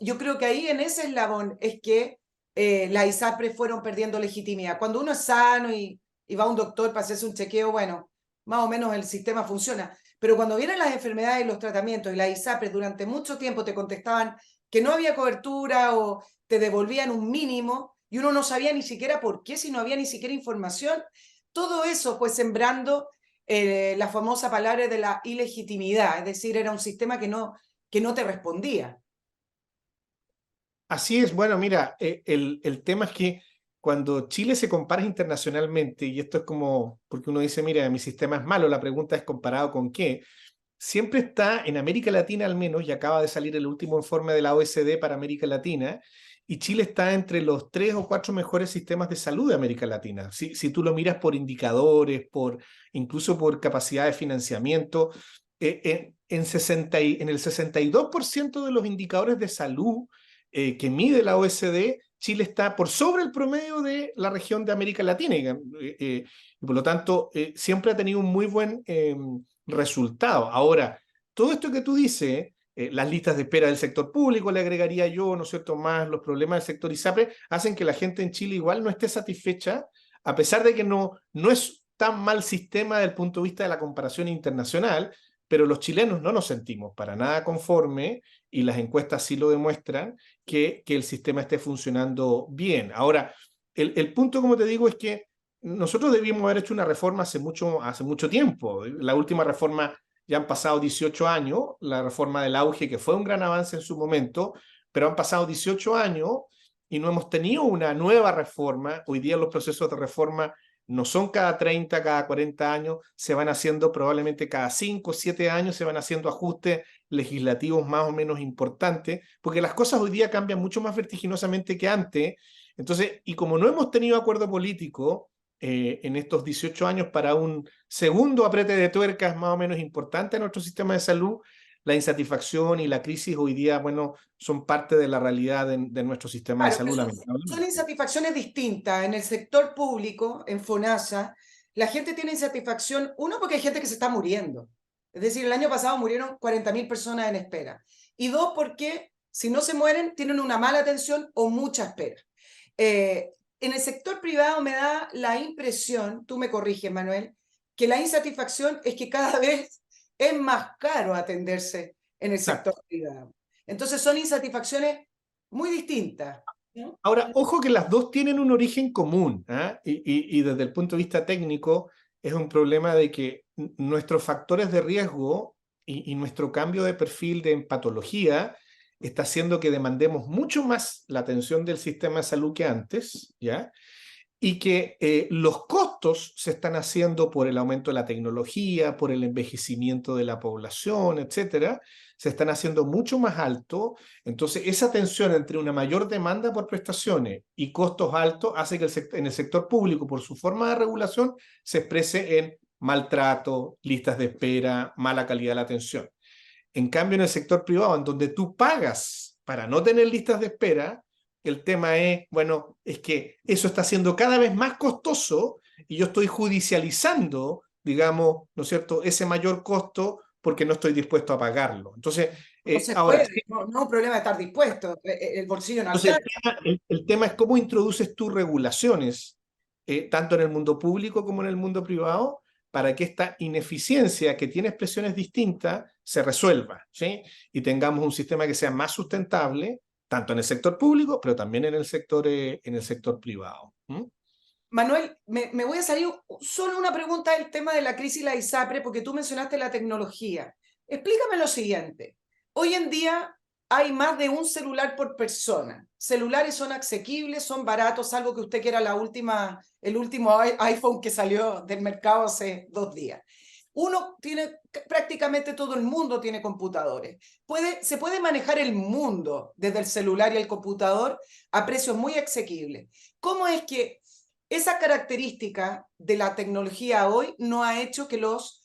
Yo creo que ahí en ese eslabón es que las ISAPRE fueron perdiendo legitimidad. Cuando uno es sano y va a un doctor para hacerse un chequeo, bueno, más o menos el sistema funciona. Pero cuando vienen las enfermedades y los tratamientos y las ISAPRE durante mucho tiempo te contestaban que no había cobertura o te devolvían un mínimo y uno no sabía ni siquiera por qué, si no había ni siquiera información, todo eso fue sembrando la famosa palabra de la ilegitimidad, es decir, era un sistema que no te respondía. Así es, bueno, mira, el tema es que cuando Chile se compara internacionalmente, y esto es como, porque uno dice, mira, mi sistema es malo, la pregunta es comparado con qué, siempre está en América Latina al menos, y acaba de salir el último informe de la OECD para América Latina, y Chile está entre los 3 o 4 mejores sistemas de salud de América Latina. Si tú lo miras por indicadores, incluso por capacidad de financiamiento, en el 62% de los indicadores de salud que mide la OECD, Chile está por sobre el promedio de la región de América Latina. Y por lo tanto, siempre ha tenido un muy buen resultado. Ahora, todo esto que tú dices, las listas de espera del sector público, le agregaría yo, ¿no es cierto?, más los problemas del sector ISAPRE, hacen que la gente en Chile igual no esté satisfecha, a pesar de que no es tan mal sistema desde el punto de vista de la comparación internacional, pero los chilenos no nos sentimos para nada conformes, y las encuestas sí lo demuestran, que el sistema esté funcionando bien. Ahora, el punto, como te digo, es que nosotros debíamos haber hecho una reforma hace mucho tiempo. La última reforma, ya han pasado 18 años, la reforma del auge, que fue un gran avance en su momento, pero han pasado 18 años y no hemos tenido una nueva reforma. Hoy día los procesos de reforma no son cada 30, cada 40 años, se van haciendo probablemente cada 5 o 7 años, se van haciendo ajustes legislativos más o menos importantes, porque las cosas hoy día cambian mucho más vertiginosamente que antes. Entonces, y como no hemos tenido acuerdo político en estos 18 años para un segundo aprete de tuercas más o menos importante en nuestro sistema de salud, la insatisfacción y la crisis hoy día, bueno, son parte de la realidad de nuestro sistema de salud, lamentablemente. Son insatisfacciones distintas. En el sector público, en FONASA, la gente tiene insatisfacción, uno, porque hay gente que se está muriendo. Es decir, el año pasado murieron 40.000 personas en espera. Y dos, porque si no se mueren, tienen una mala atención o mucha espera. En el sector privado me da la impresión, tú me corriges, Manuel, que la insatisfacción es que cada vez es más caro atenderse en el sector privado. Entonces son insatisfacciones muy distintas, ¿no? Ahora, ojo que las dos tienen un origen común, ¿eh? Y desde el punto de vista técnico es un problema de que nuestros factores de riesgo y nuestro cambio de perfil de patología está haciendo que demandemos mucho más la atención del sistema de salud que antes, ¿ya? Y que los costos se están haciendo por el aumento de la tecnología, por el envejecimiento de la población, etcétera, se están haciendo mucho más altos. Entonces, esa tensión entre una mayor demanda por prestaciones y costos altos hace que en el sector público, por su forma de regulación, se exprese en maltrato, listas de espera, mala calidad de la atención. En cambio, en el sector privado, en donde tú pagas para no tener listas de espera, el tema es, bueno, es que eso está siendo cada vez más costoso y yo estoy judicializando, digamos, ¿no es cierto?, ese mayor costo porque no estoy dispuesto a pagarlo. Entonces, No se ahora, puede, no es un problema de estar dispuesto, el bolsillo no entonces alcanza. el tema es cómo introduces tus regulaciones, tanto en el mundo público como en el mundo privado, para que esta ineficiencia que tiene expresiones distintas se resuelva, ¿sí? Y tengamos un sistema que sea más sustentable, tanto en el sector público, pero también en el sector privado. Manuel, me voy a salir solo una pregunta del tema de la crisis y la ISAPRE, porque tú mencionaste la tecnología. Explícame lo siguiente. Hoy en día hay más de un celular por persona. Celulares son asequibles, son baratos, salvo que usted quiera el último iPhone que salió del mercado hace 2 días. prácticamente todo el mundo tiene computadores. Se puede manejar el mundo desde el celular y el computador a precios muy asequibles. ¿Cómo es que esa característica de la tecnología hoy no ha hecho que los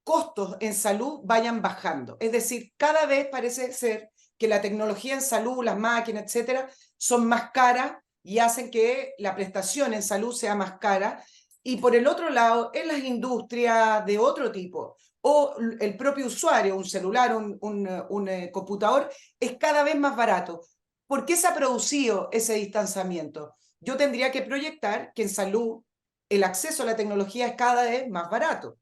costos en salud vayan bajando? Es decir, cada vez parece ser que la tecnología en salud, las máquinas, etcétera, son más caras y hacen que la prestación en salud sea más cara. Y por el otro lado, en las industrias de otro tipo, o el propio usuario, un celular, un computador, es cada vez más barato. ¿Por qué se ha producido ese distanciamiento? Yo tendría que proyectar que en salud el acceso a la tecnología es cada vez más barato.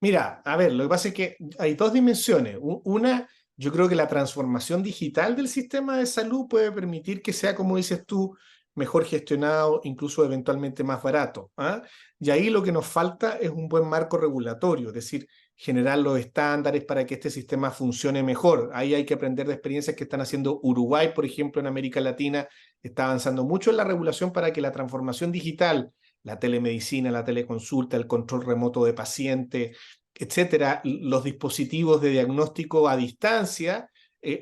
Mira, a ver, lo que pasa es que hay dos dimensiones. Una, yo creo que la transformación digital del sistema de salud puede permitir que sea, como dices tú, mejor gestionado, incluso eventualmente más barato. ¿Ah? Y ahí lo que nos falta es un buen marco regulatorio, es decir, generar los estándares para que este sistema funcione mejor. Ahí hay que aprender de experiencias que están haciendo Uruguay, por ejemplo, en América Latina, está avanzando mucho en la regulación para que la transformación digital, la telemedicina, la teleconsulta, el control remoto de pacientes, etcétera, los dispositivos de diagnóstico a distancia,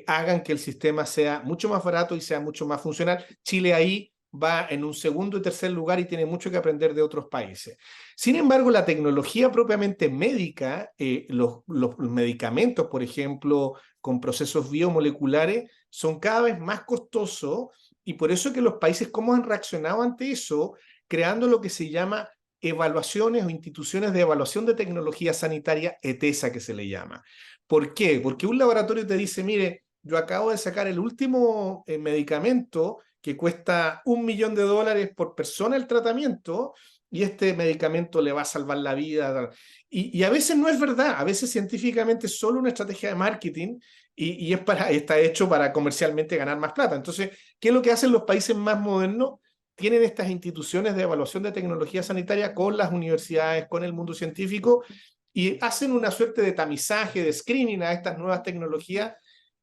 hagan que el sistema sea mucho más barato y sea mucho más funcional. Chile ahí va en un segundo y tercer lugar y tiene mucho que aprender de otros países. Sin embargo, la tecnología propiamente médica, los medicamentos, por ejemplo, con procesos biomoleculares, son cada vez más costosos y por eso que los países, ¿cómo han reaccionado ante eso? Creando lo que se llama evaluaciones o instituciones de evaluación de tecnología sanitaria, ETESA que se le llama. ¿Por qué? Porque un laboratorio te dice, mire, yo acabo de sacar el último medicamento que cuesta $1.000.000 por persona el tratamiento y este medicamento le va a salvar la vida. Y a veces no es verdad, a veces científicamente es solo una estrategia de marketing y está hecho para comercialmente ganar más plata. Entonces, ¿qué es lo que hacen los países más modernos? Tienen estas instituciones de evaluación de tecnología sanitaria con las universidades, con el mundo científico, y hacen una suerte de tamizaje, de screening a estas nuevas tecnologías,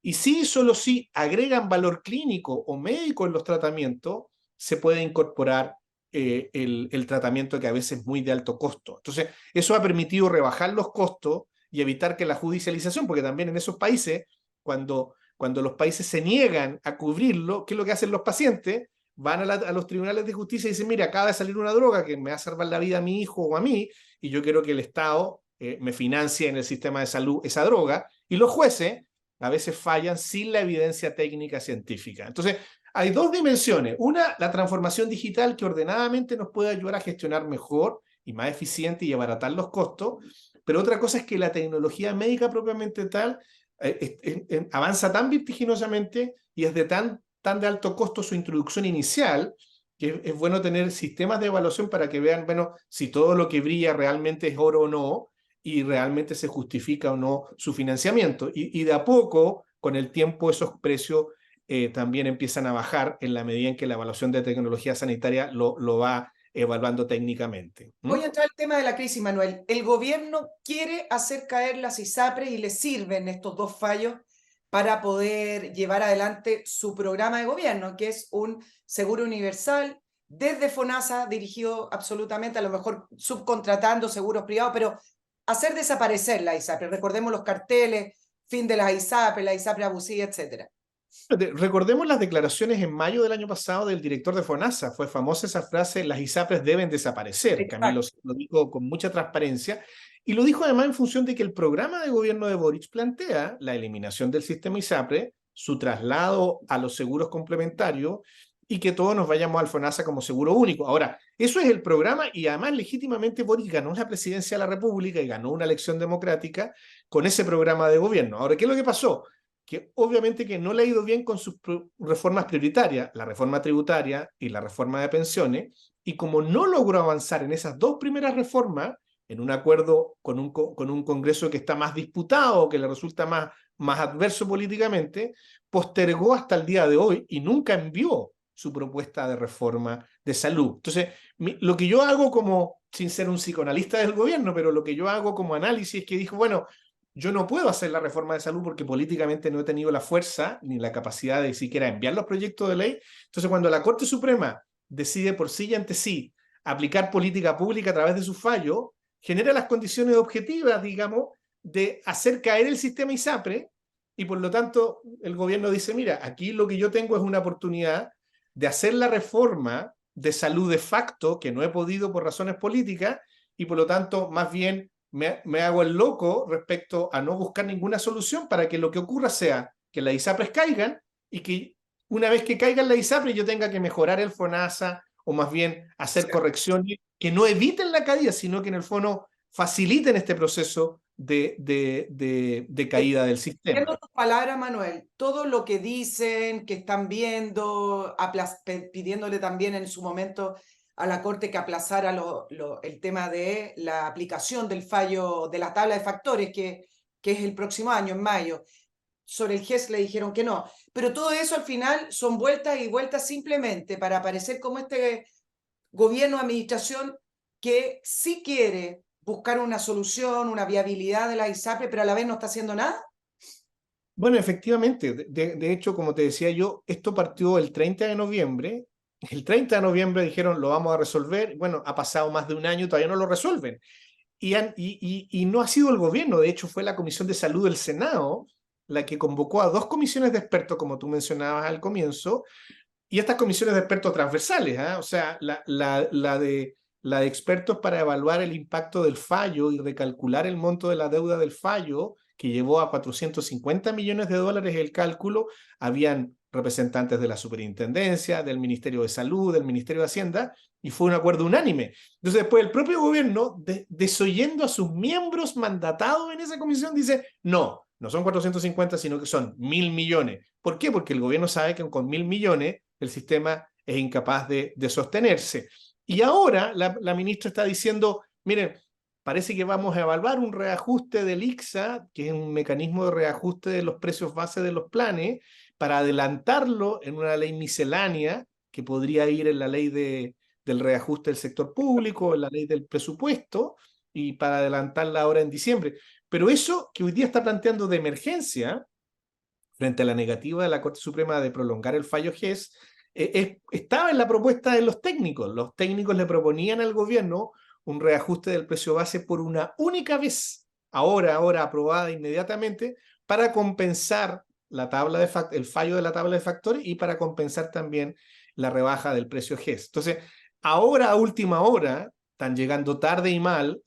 y sí, solo si agregan valor clínico o médico en los tratamientos, se puede incorporar el tratamiento que a veces es muy de alto costo. Entonces, eso ha permitido rebajar los costos y evitar que la judicialización, porque también en esos países, cuando los países se niegan a cubrirlo, ¿qué es lo que hacen los pacientes? Van a los tribunales de justicia y dicen, mira, acaba de salir una droga que me va a salvar la vida a mi hijo o a mí, y yo quiero que el Estado me financie en el sistema de salud esa droga, y los jueces a veces fallan sin la evidencia técnica científica. Entonces, hay dos dimensiones. Una, la transformación digital que ordenadamente nos puede ayudar a gestionar mejor y más eficiente y abaratar los costos, pero otra cosa es que la tecnología médica propiamente tal avanza tan vertiginosamente y es de tan de alto costo su introducción inicial, que es bueno tener sistemas de evaluación para que vean, bueno, si todo lo que brilla realmente es oro o no, y realmente se justifica o no su financiamiento. Y de a poco, con el tiempo, esos precios también empiezan a bajar en la medida en que la evaluación de tecnología sanitaria lo va evaluando técnicamente. Voy a entrar al tema de la crisis, Manuel. El gobierno quiere hacer caer las ISAPRES y le sirven estos dos fallos para poder llevar adelante su programa de gobierno, que es un seguro universal desde FONASA, dirigido absolutamente, a lo mejor subcontratando seguros privados, pero hacer desaparecer la ISAPRE. Recordemos los carteles, fin de las ISAPRE, la ISAPRE abusiva, etc. Recordemos las declaraciones en mayo del año pasado del director de FONASA. Fue famosa esa frase, las ISAPRES deben desaparecer. Exacto. Camilo lo dijo con mucha transparencia. Y lo dijo además en función de que el programa de gobierno de Boric plantea la eliminación del sistema ISAPRE, su traslado a los seguros complementarios y que todos nos vayamos al FONASA como seguro único. Ahora, eso es el programa y además legítimamente Boric ganó la presidencia de la República y ganó una elección democrática con ese programa de gobierno. Ahora, ¿qué es lo que pasó? Que obviamente que no le ha ido bien con sus reformas prioritarias, la reforma tributaria y la reforma de pensiones, y como no logró avanzar en esas dos primeras reformas, en un acuerdo con un Congreso que está más disputado, que le resulta más adverso políticamente, postergó hasta el día de hoy y nunca envió su propuesta de reforma de salud. Entonces, lo que yo hago como, sin ser un psicoanalista del gobierno, pero lo que yo hago como análisis es que dijo, bueno, yo no puedo hacer la reforma de salud porque políticamente no he tenido la fuerza ni la capacidad de siquiera enviar los proyectos de ley. Entonces, cuando la Corte Suprema decide por sí y ante sí aplicar política pública a través de su fallo, genera las condiciones objetivas, digamos, de hacer caer el sistema ISAPRE, y por lo tanto el gobierno dice, mira, aquí lo que yo tengo es una oportunidad de hacer la reforma de salud de facto, que no he podido por razones políticas, y por lo tanto más bien me hago el loco respecto a no buscar ninguna solución para que lo que ocurra sea que las ISAPRES caigan y que una vez que caigan las ISAPRES yo tenga que mejorar el FONASA o más bien hacer correcciones que no eviten la caída, sino que en el fondo faciliten este proceso de caída del sistema. Entiendo tu palabra, Manuel. Todo lo que dicen, que están viendo, pidiéndole también en su momento a la Corte que aplazara el tema de la aplicación del fallo de la tabla de factores, que es el próximo año, en mayo. Sobre el GES le dijeron que no. Pero todo eso al final son vueltas y vueltas simplemente para aparecer como este gobierno, administración, que sí quiere buscar una solución, una viabilidad de la ISAPRE, pero a la vez no está haciendo nada. Bueno, efectivamente, de hecho, como te decía yo, esto partió el 30 de noviembre. El 30 de noviembre dijeron, lo vamos a resolver. Bueno, ha pasado más de un año y todavía no lo resuelven. Y no ha sido el gobierno, de hecho fue la Comisión de Salud del Senado la que convocó a 2 comisiones de expertos, como tú mencionabas al comienzo, y estas comisiones de expertos transversales, ¿eh? O sea, la de expertos para evaluar el impacto del fallo y recalcular el monto de la deuda del fallo, que llevó a 450 millones de dólares el cálculo. Habían representantes de la superintendencia, del Ministerio de Salud, del Ministerio de Hacienda, y fue un acuerdo unánime. Entonces después el propio gobierno, desoyendo a sus miembros mandatados en esa comisión, dice, no son 450, sino que son 1.000 millones. ¿Por qué? Porque el gobierno sabe que con 1.000 millones el sistema es incapaz de sostenerse. Y ahora la ministra está diciendo, miren, parece que vamos a evaluar un reajuste del ICSA, que es un mecanismo de reajuste de los precios base de los planes, para adelantarlo en una ley miscelánea, que podría ir en la ley del reajuste del sector público, en la ley del presupuesto, y para adelantarla ahora en diciembre. Pero eso que hoy día está planteando de emergencia, frente a la negativa de la Corte Suprema de prolongar el fallo GES, estaba en la propuesta de los técnicos. Los técnicos le proponían al gobierno un reajuste del precio base por una única vez, ahora aprobada inmediatamente, para compensar el fallo de la tabla de factores y para compensar también la rebaja del precio GES. Entonces, ahora a última hora, están llegando tarde y mal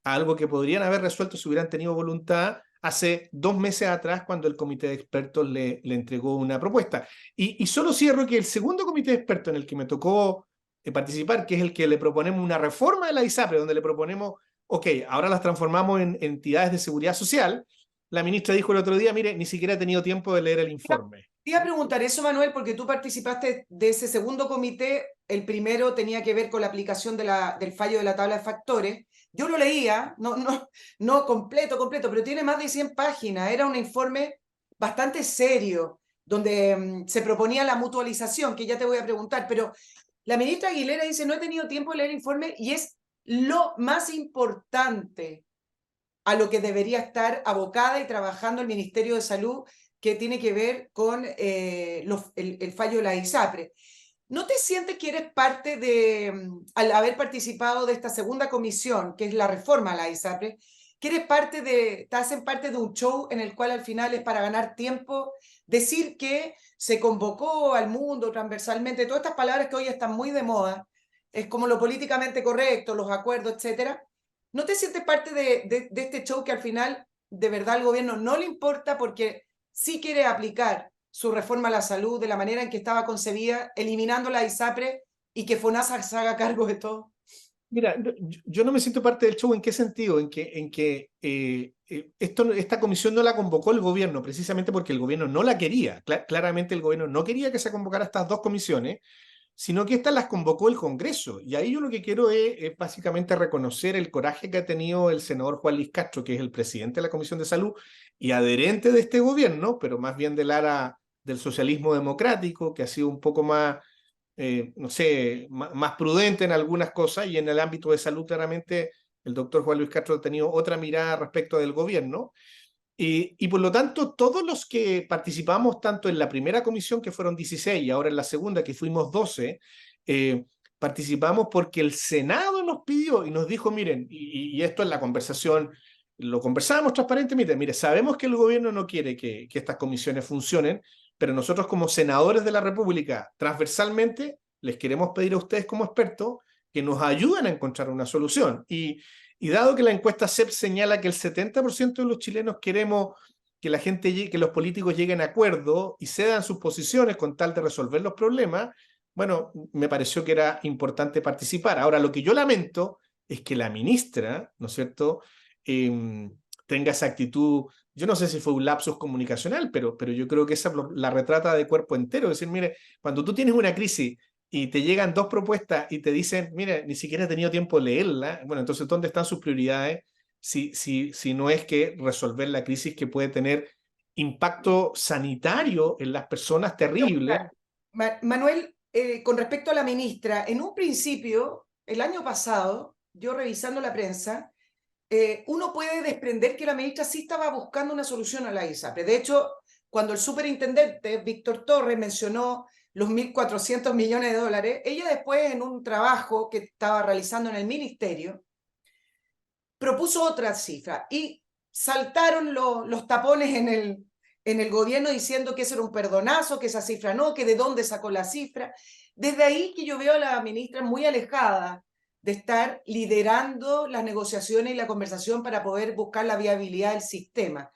a algo que podrían haber resuelto si hubieran tenido voluntad hace 2 meses atrás, cuando el comité de expertos le entregó una propuesta. Y solo cierro que el segundo comité de expertos en el que me tocó participar, que es el que le proponemos una reforma de la ISAPRE, donde le proponemos, ok, ahora las transformamos en entidades de seguridad social, la ministra dijo el otro día, mire, ni siquiera he tenido tiempo de leer el informe. Te iba a preguntar eso, Manuel, porque tú participaste de ese segundo comité. El primero tenía que ver con la aplicación del fallo de la tabla de factores. Yo lo leía, no completo, pero tiene más de 100 páginas. Era un informe bastante serio, donde se proponía la mutualización, que ya te voy a preguntar, pero la ministra Aguilera dice, no he tenido tiempo de leer el informe, y es lo más importante a lo que debería estar abocada y trabajando el Ministerio de Salud, que tiene que ver con el fallo de la ISAPRE. ¿No te sientes que eres parte al haber participado de esta segunda comisión, que es la reforma a la ISAPRE, que te hacen parte de un show en el cual al final es para ganar tiempo, decir que se convocó al mundo transversalmente, todas estas palabras que hoy están muy de moda, es como lo políticamente correcto, los acuerdos, etcétera? ¿No te sientes parte de este show que al final de verdad al gobierno no le importa, porque sí quiere aplicar su reforma a la salud de la manera en que estaba concebida, eliminando la ISAPRE y que FONASA se haga cargo de todo? Mira, yo no me siento parte del show. ¿En qué sentido? En que esta comisión no la convocó el gobierno, precisamente porque el gobierno no la quería. Claramente el gobierno no quería que se convocara estas 2 comisiones, sino que estas las convocó el Congreso. Y ahí yo lo que quiero es básicamente reconocer el coraje que ha tenido el senador Juan Luis Castro, que es el presidente de la Comisión de Salud y adherente de este gobierno, pero más bien del ala del socialismo democrático, que ha sido un poco más, no sé, más prudente en algunas cosas, y en el ámbito de salud claramente el doctor Juan Luis Castro ha tenido otra mirada respecto del gobierno. Y por lo tanto, todos los que participamos tanto en la primera comisión, que fueron 16, y ahora en la segunda, que fuimos 12, participamos porque el Senado nos pidió y nos dijo, miren, y esto es la conversación, lo conversábamos transparentemente, mire, sabemos que el gobierno no quiere que estas comisiones funcionen, pero nosotros como senadores de la República, transversalmente, les queremos pedir a ustedes como expertos que nos ayuden a encontrar una solución. Y dado que la encuesta CEP señala que el 70% de los chilenos queremos que la gente, que los políticos lleguen a acuerdo y cedan sus posiciones con tal de resolver los problemas, bueno, me pareció que era importante participar. Ahora, lo que yo lamento es que la ministra, ¿no es cierto?, tenga esa actitud. Yo no sé si fue un lapsus comunicacional, pero yo creo que esa la retrata de cuerpo entero. Es decir, mire, cuando tú tienes una crisis y te llegan dos propuestas y te dicen, mire, ni siquiera he tenido tiempo de leerla, bueno, entonces, ¿dónde están sus prioridades si no es que resolver la crisis que puede tener impacto sanitario en las personas terrible? Manuel, con respecto a la ministra, en un principio, el año pasado, yo revisando la prensa, uno puede desprender que la ministra sí estaba buscando una solución a la ISAPRE. De hecho, cuando el superintendente Víctor Torres mencionó los 1.400 millones de dólares, ella después en un trabajo que estaba realizando en el ministerio, propuso otra cifra y saltaron los tapones en el gobierno diciendo que eso era un perdonazo, que esa cifra no, que de dónde sacó la cifra. Desde ahí que yo veo a la ministra muy alejada de estar liderando las negociaciones y la conversación para poder buscar la viabilidad del sistema.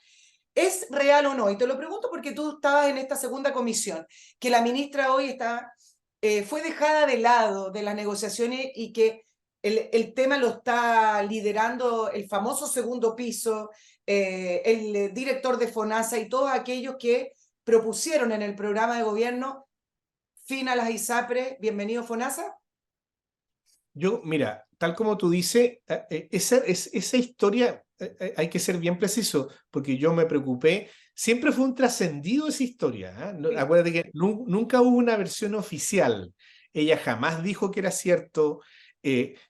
¿Es real o no? Y te lo pregunto porque tú estabas en esta segunda comisión, que la ministra hoy fue dejada de lado de las negociaciones y que el tema lo está liderando el famoso segundo piso, el director de FONASA y todos aquellos que propusieron en el programa de gobierno fin a las ISAPRE. Bienvenido, FONASA. Yo, mira, tal como tú dices, esa historia hay que ser bien preciso, porque yo me preocupé. Siempre fue un trascendido esa historia. ¿Eh? Sí. Acuérdate que nunca hubo una versión oficial. Ella jamás dijo que era cierto.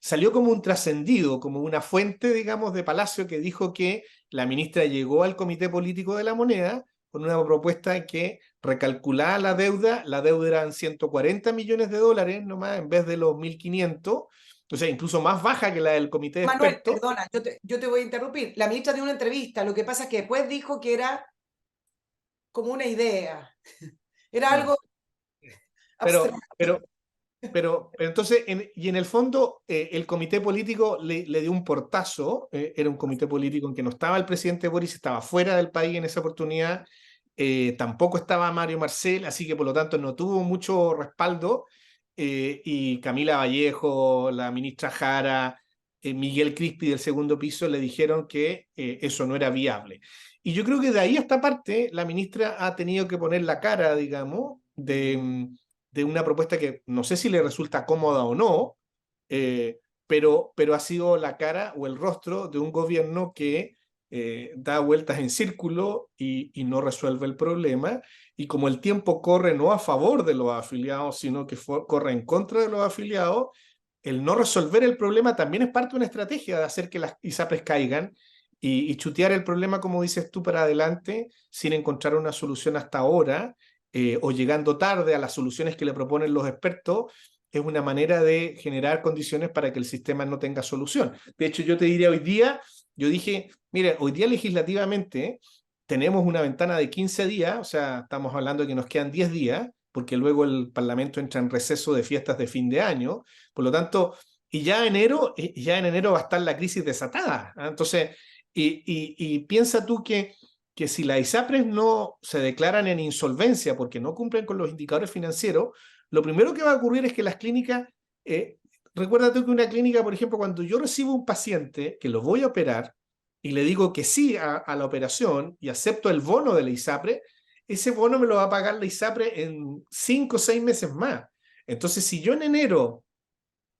Salió como un trascendido, como una fuente, digamos, de Palacio que dijo que la ministra llegó al Comité Político de la Moneda con una propuesta que recalculaba la deuda eran 140 millones de dólares nomás en vez de los 1.500, o sea, incluso más baja que la del comité de Manuel, expertos. perdona, yo te voy a interrumpir. La ministra dio una entrevista, lo que pasa es que después dijo que era como una idea, era Bueno, algo pero, abstracto. pero, pero entonces, y en el fondo, el comité político le dio un portazo, era un comité político en que no estaba el presidente Boris, estaba fuera del país en esa oportunidad, tampoco estaba Mario Marcel, así que por lo tanto no tuvo mucho respaldo, y Camila Vallejo, la ministra Jara, Miguel Crispi del segundo piso le dijeron que eso no era viable. Y yo creo que de ahí a esta parte la ministra ha tenido que poner la cara, digamos, de una propuesta que no sé si le resulta cómoda o no, pero ha sido la cara o el rostro de un gobierno que da vueltas en círculo y no resuelve el problema. Y como el tiempo corre no a favor de los afiliados, sino que corre en contra de los afiliados, el no resolver el problema también es parte de una estrategia de hacer que las ISAPRES caigan y chutear el problema, como dices tú, para adelante, sin encontrar una solución hasta ahora, o llegando tarde a las soluciones que le proponen los expertos, es una manera de generar condiciones para que el sistema no tenga solución. De hecho, yo te diría hoy día, yo dije, mire, hoy día legislativamente tenemos una ventana de 15 días, o sea, estamos hablando de que nos quedan 10 días, porque luego el Parlamento entra en receso de fiestas de fin de año, por lo tanto, y ya en enero va a estar la crisis desatada. ¿Eh? Entonces, y piensa tú que si las ISAPRES no se declaran en insolvencia porque no cumplen con los indicadores financieros, lo primero que va a ocurrir es que las clínicas, recuérdate que una clínica, por ejemplo, cuando yo recibo un paciente que lo voy a operar y le digo que sí a la operación y acepto el bono de la ISAPRE, ese bono me lo va a pagar la ISAPRE en 5 o 6 meses más. Entonces, si yo en enero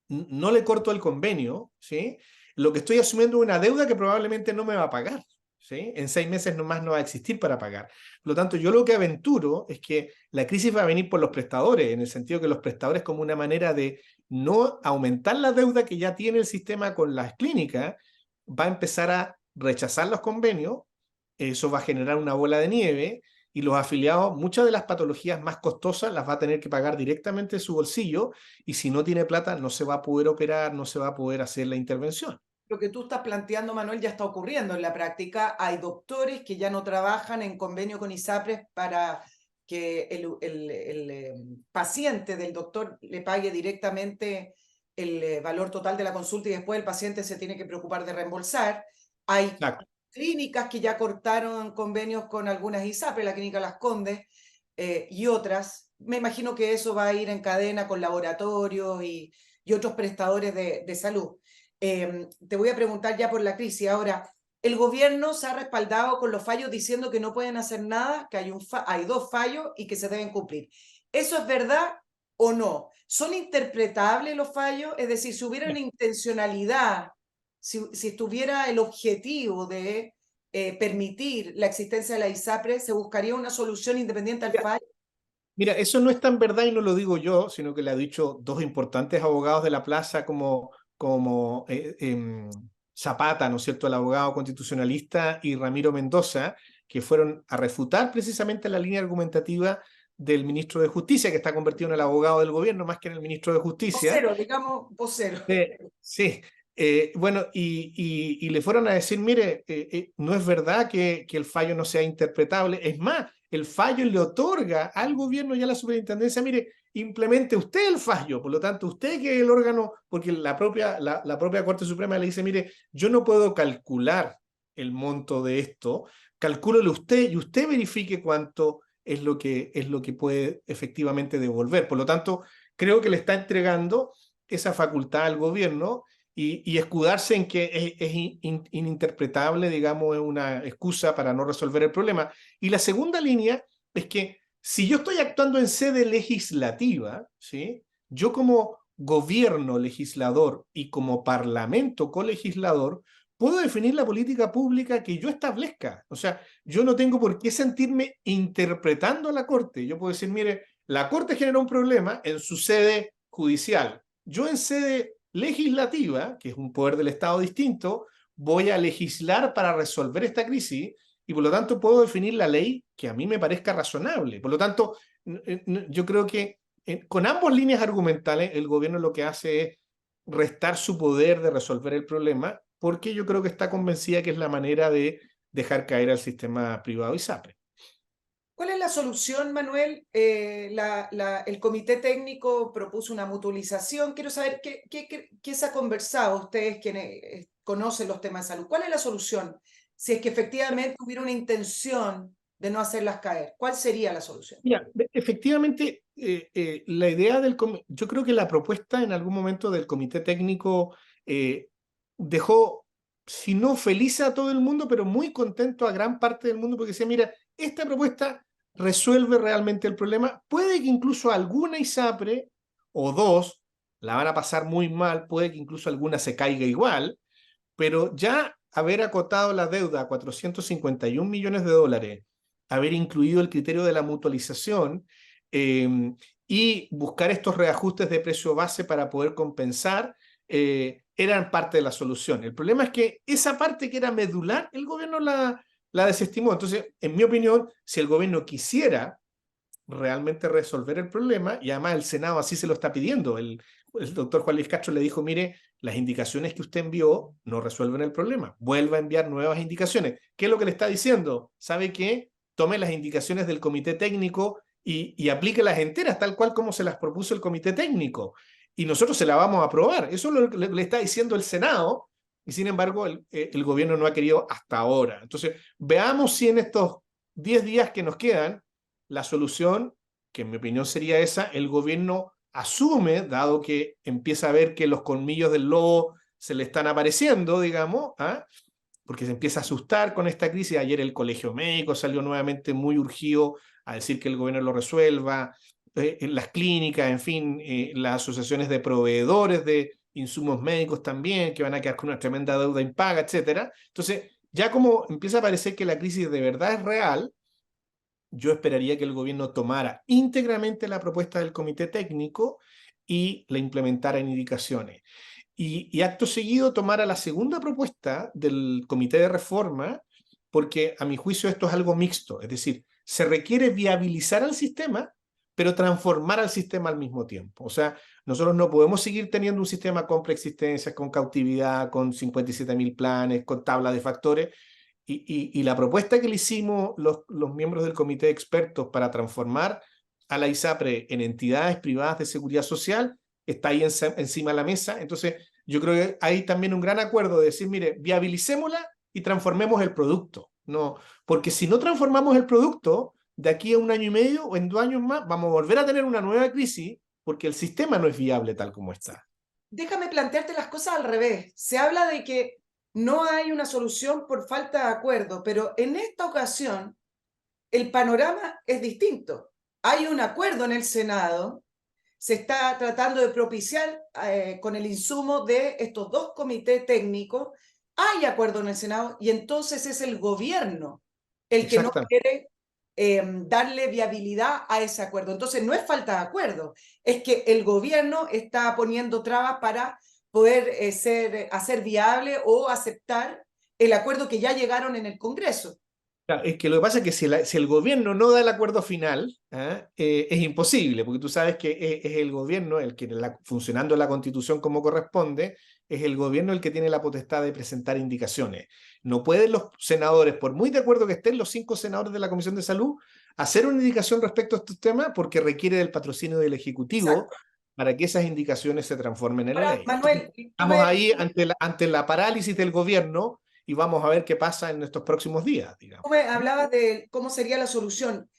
no le corto el convenio, ¿sí? Lo que estoy asumiendo es una deuda que probablemente no me va a pagar. ¿Sí? En 6 meses nomás no va a existir para pagar. Por lo tanto, yo lo que aventuro es que la crisis va a venir por los prestadores, en el sentido que los prestadores, como una manera de no aumentar la deuda que ya tiene el sistema con las clínicas, va a empezar a rechazar los convenios, eso va a generar una bola de nieve, y los afiliados, muchas de las patologías más costosas las va a tener que pagar directamente de su bolsillo, y si no tiene plata no se va a poder operar, no se va a poder hacer la intervención. Lo que tú estás planteando, Manuel, ya está ocurriendo en la práctica. Hay doctores que ya no trabajan en convenio con ISAPRES para que el paciente del doctor le pague directamente el valor total de la consulta y después el paciente se tiene que preocupar de reembolsar. Hay Exacto. clínicas que ya cortaron convenios con algunas ISAPRES, la clínica Las Condes y otras. Me imagino que eso va a ir en cadena con laboratorios y otros prestadores de salud. Te voy a preguntar ya por la crisis. Ahora, el gobierno se ha respaldado con los fallos diciendo que no pueden hacer nada, que hay dos fallos y que se deben cumplir. ¿Eso es verdad o no? ¿Son interpretables los fallos? Es decir, si hubiera una intencionalidad, si estuviera el objetivo de permitir la existencia de la ISAPRE, ¿se buscaría una solución independiente al fallo? Mira, eso no es tan verdad y no lo digo yo, sino que le ha dicho dos importantes abogados de la plaza como Zapata, ¿no es cierto?, el abogado constitucionalista, y Ramiro Mendoza, que fueron a refutar precisamente la línea argumentativa del ministro de Justicia, que está convertido en el abogado del gobierno más que en el ministro de Justicia. Vocero, digamos, vocero. Sí, bueno, y le fueron a decir, mire, no es verdad que el fallo no sea interpretable, es más, el fallo le otorga al gobierno y a la superintendencia, mire, implemente usted el fallo, por lo tanto, usted que es el órgano, porque la propia Corte Suprema le dice, mire, yo no puedo calcular el monto de esto, calcúlelo usted y usted verifique cuánto es lo que puede efectivamente devolver. Por lo tanto, creo que le está entregando esa facultad al gobierno, y escudarse en que es ininterpretable, digamos, es una excusa para no resolver el problema. Y la segunda línea es que si yo estoy actuando en sede legislativa, ¿sí?, yo como gobierno legislador y como parlamento colegislador puedo definir la política pública que yo establezca. O sea, yo no tengo por qué sentirme interpretando a la Corte. Yo puedo decir, mire, la Corte generó un problema en su sede judicial. Yo en sede legislativa, que es un poder del Estado distinto, voy a legislar para resolver esta crisis, y por lo tanto puedo definir la ley que a mí me parezca razonable. Por lo tanto, yo creo que con ambas líneas argumentales el gobierno lo que hace es restar su poder de resolver el problema, porque yo creo que está convencida que es la manera de dejar caer al sistema privado ISAPRE. ¿Cuál es la solución, Manuel? El comité técnico propuso una mutualización. Quiero saber qué se ha conversado, ustedes quienes conocen los temas de salud. ¿Cuál es la solución? Si es que efectivamente hubiera una intención de no hacerlas caer, ¿cuál sería la solución? Mira, efectivamente, la idea yo creo que la propuesta en algún momento del comité técnico dejó, si no feliz a todo el mundo, pero muy contento a gran parte del mundo, porque decía, mira, esta propuesta resuelve realmente el problema. Puede que incluso alguna ISAPRE o dos la van a pasar muy mal, puede que incluso alguna se caiga igual, pero ya haber acotado la deuda a 451 millones de dólares, haber incluido el criterio de la mutualización y buscar estos reajustes de precio base para poder compensar, eran parte de la solución. El problema es que esa parte que era medular, el gobierno la desestimó. Entonces, en mi opinión, si el gobierno quisiera realmente resolver el problema, y además el Senado así se lo está pidiendo, el doctor Juan Luis Castro le dijo, mire, las indicaciones que usted envió no resuelven el problema, vuelva a enviar nuevas indicaciones. ¿Qué es lo que le está diciendo? ¿Sabe qué? Tome las indicaciones del comité técnico y aplíquelas enteras, tal cual como se las propuso el comité técnico, y nosotros se las vamos a aprobar. Eso es lo que le está diciendo el Senado, y sin embargo el gobierno no ha querido hasta ahora. Entonces, veamos si en estos 10 días que nos quedan, la solución, que en mi opinión sería esa, el gobierno asume, dado que empieza a ver que los colmillos del lobo se le están apareciendo, digamos, porque se empieza a asustar con esta crisis. Ayer el Colegio Médico salió nuevamente muy urgido a decir que el gobierno lo resuelva, en las clínicas, en fin, las asociaciones de proveedores de insumos médicos también, que van a quedar con una tremenda deuda impaga, etcétera. Entonces, ya como empieza a parecer que la crisis de verdad es real, yo esperaría que el gobierno tomara íntegramente la propuesta del comité técnico y la implementara en indicaciones. Y acto seguido tomara la segunda propuesta del comité de reforma porque a mi juicio esto es algo mixto, es decir, se requiere viabilizar al sistema, pero transformar al sistema al mismo tiempo. O sea, nosotros no podemos seguir teniendo un sistema con preexistencias, con cautividad, con 57.000 planes, con tabla de factores, y la propuesta que le hicimos los miembros del comité de expertos para transformar a la ISAPRE en entidades privadas de seguridad social está ahí encima de la mesa. Entonces, yo creo que hay también un gran acuerdo de decir, mire, viabilicémosla y transformemos el producto. No, porque si no transformamos el producto, de aquí a 1 año y medio o en 2 años más, vamos a volver a tener una nueva crisis porque el sistema no es viable tal como está. Déjame plantearte las cosas al revés. Se habla de que no hay una solución por falta de acuerdo, pero en esta ocasión el panorama es distinto. Hay un acuerdo en el Senado, se está tratando de propiciar con el insumo de estos dos comités técnicos, hay acuerdo en el Senado y entonces es el gobierno el que no quiere darle viabilidad a ese acuerdo. Entonces no es falta de acuerdo, es que el gobierno está poniendo trabas para poder hacer viable o aceptar el acuerdo que ya llegaron en el Congreso. Claro, es que lo que pasa es que si el gobierno no da el acuerdo final, es imposible, porque tú sabes que es el gobierno el que, funcionando la Constitución como corresponde, es el gobierno el que tiene la potestad de presentar indicaciones. No pueden los senadores, por muy de acuerdo que estén los 5 senadores de la Comisión de Salud, hacer una indicación respecto a estos temas porque requiere del patrocinio del Ejecutivo. Exacto. Para que esas indicaciones se transformen en Ahora, ley. Manuel, Estamos ahí ante la parálisis del gobierno y vamos a ver qué pasa en estos próximos días, digamos. tú me hablabas de cómo sería la solución.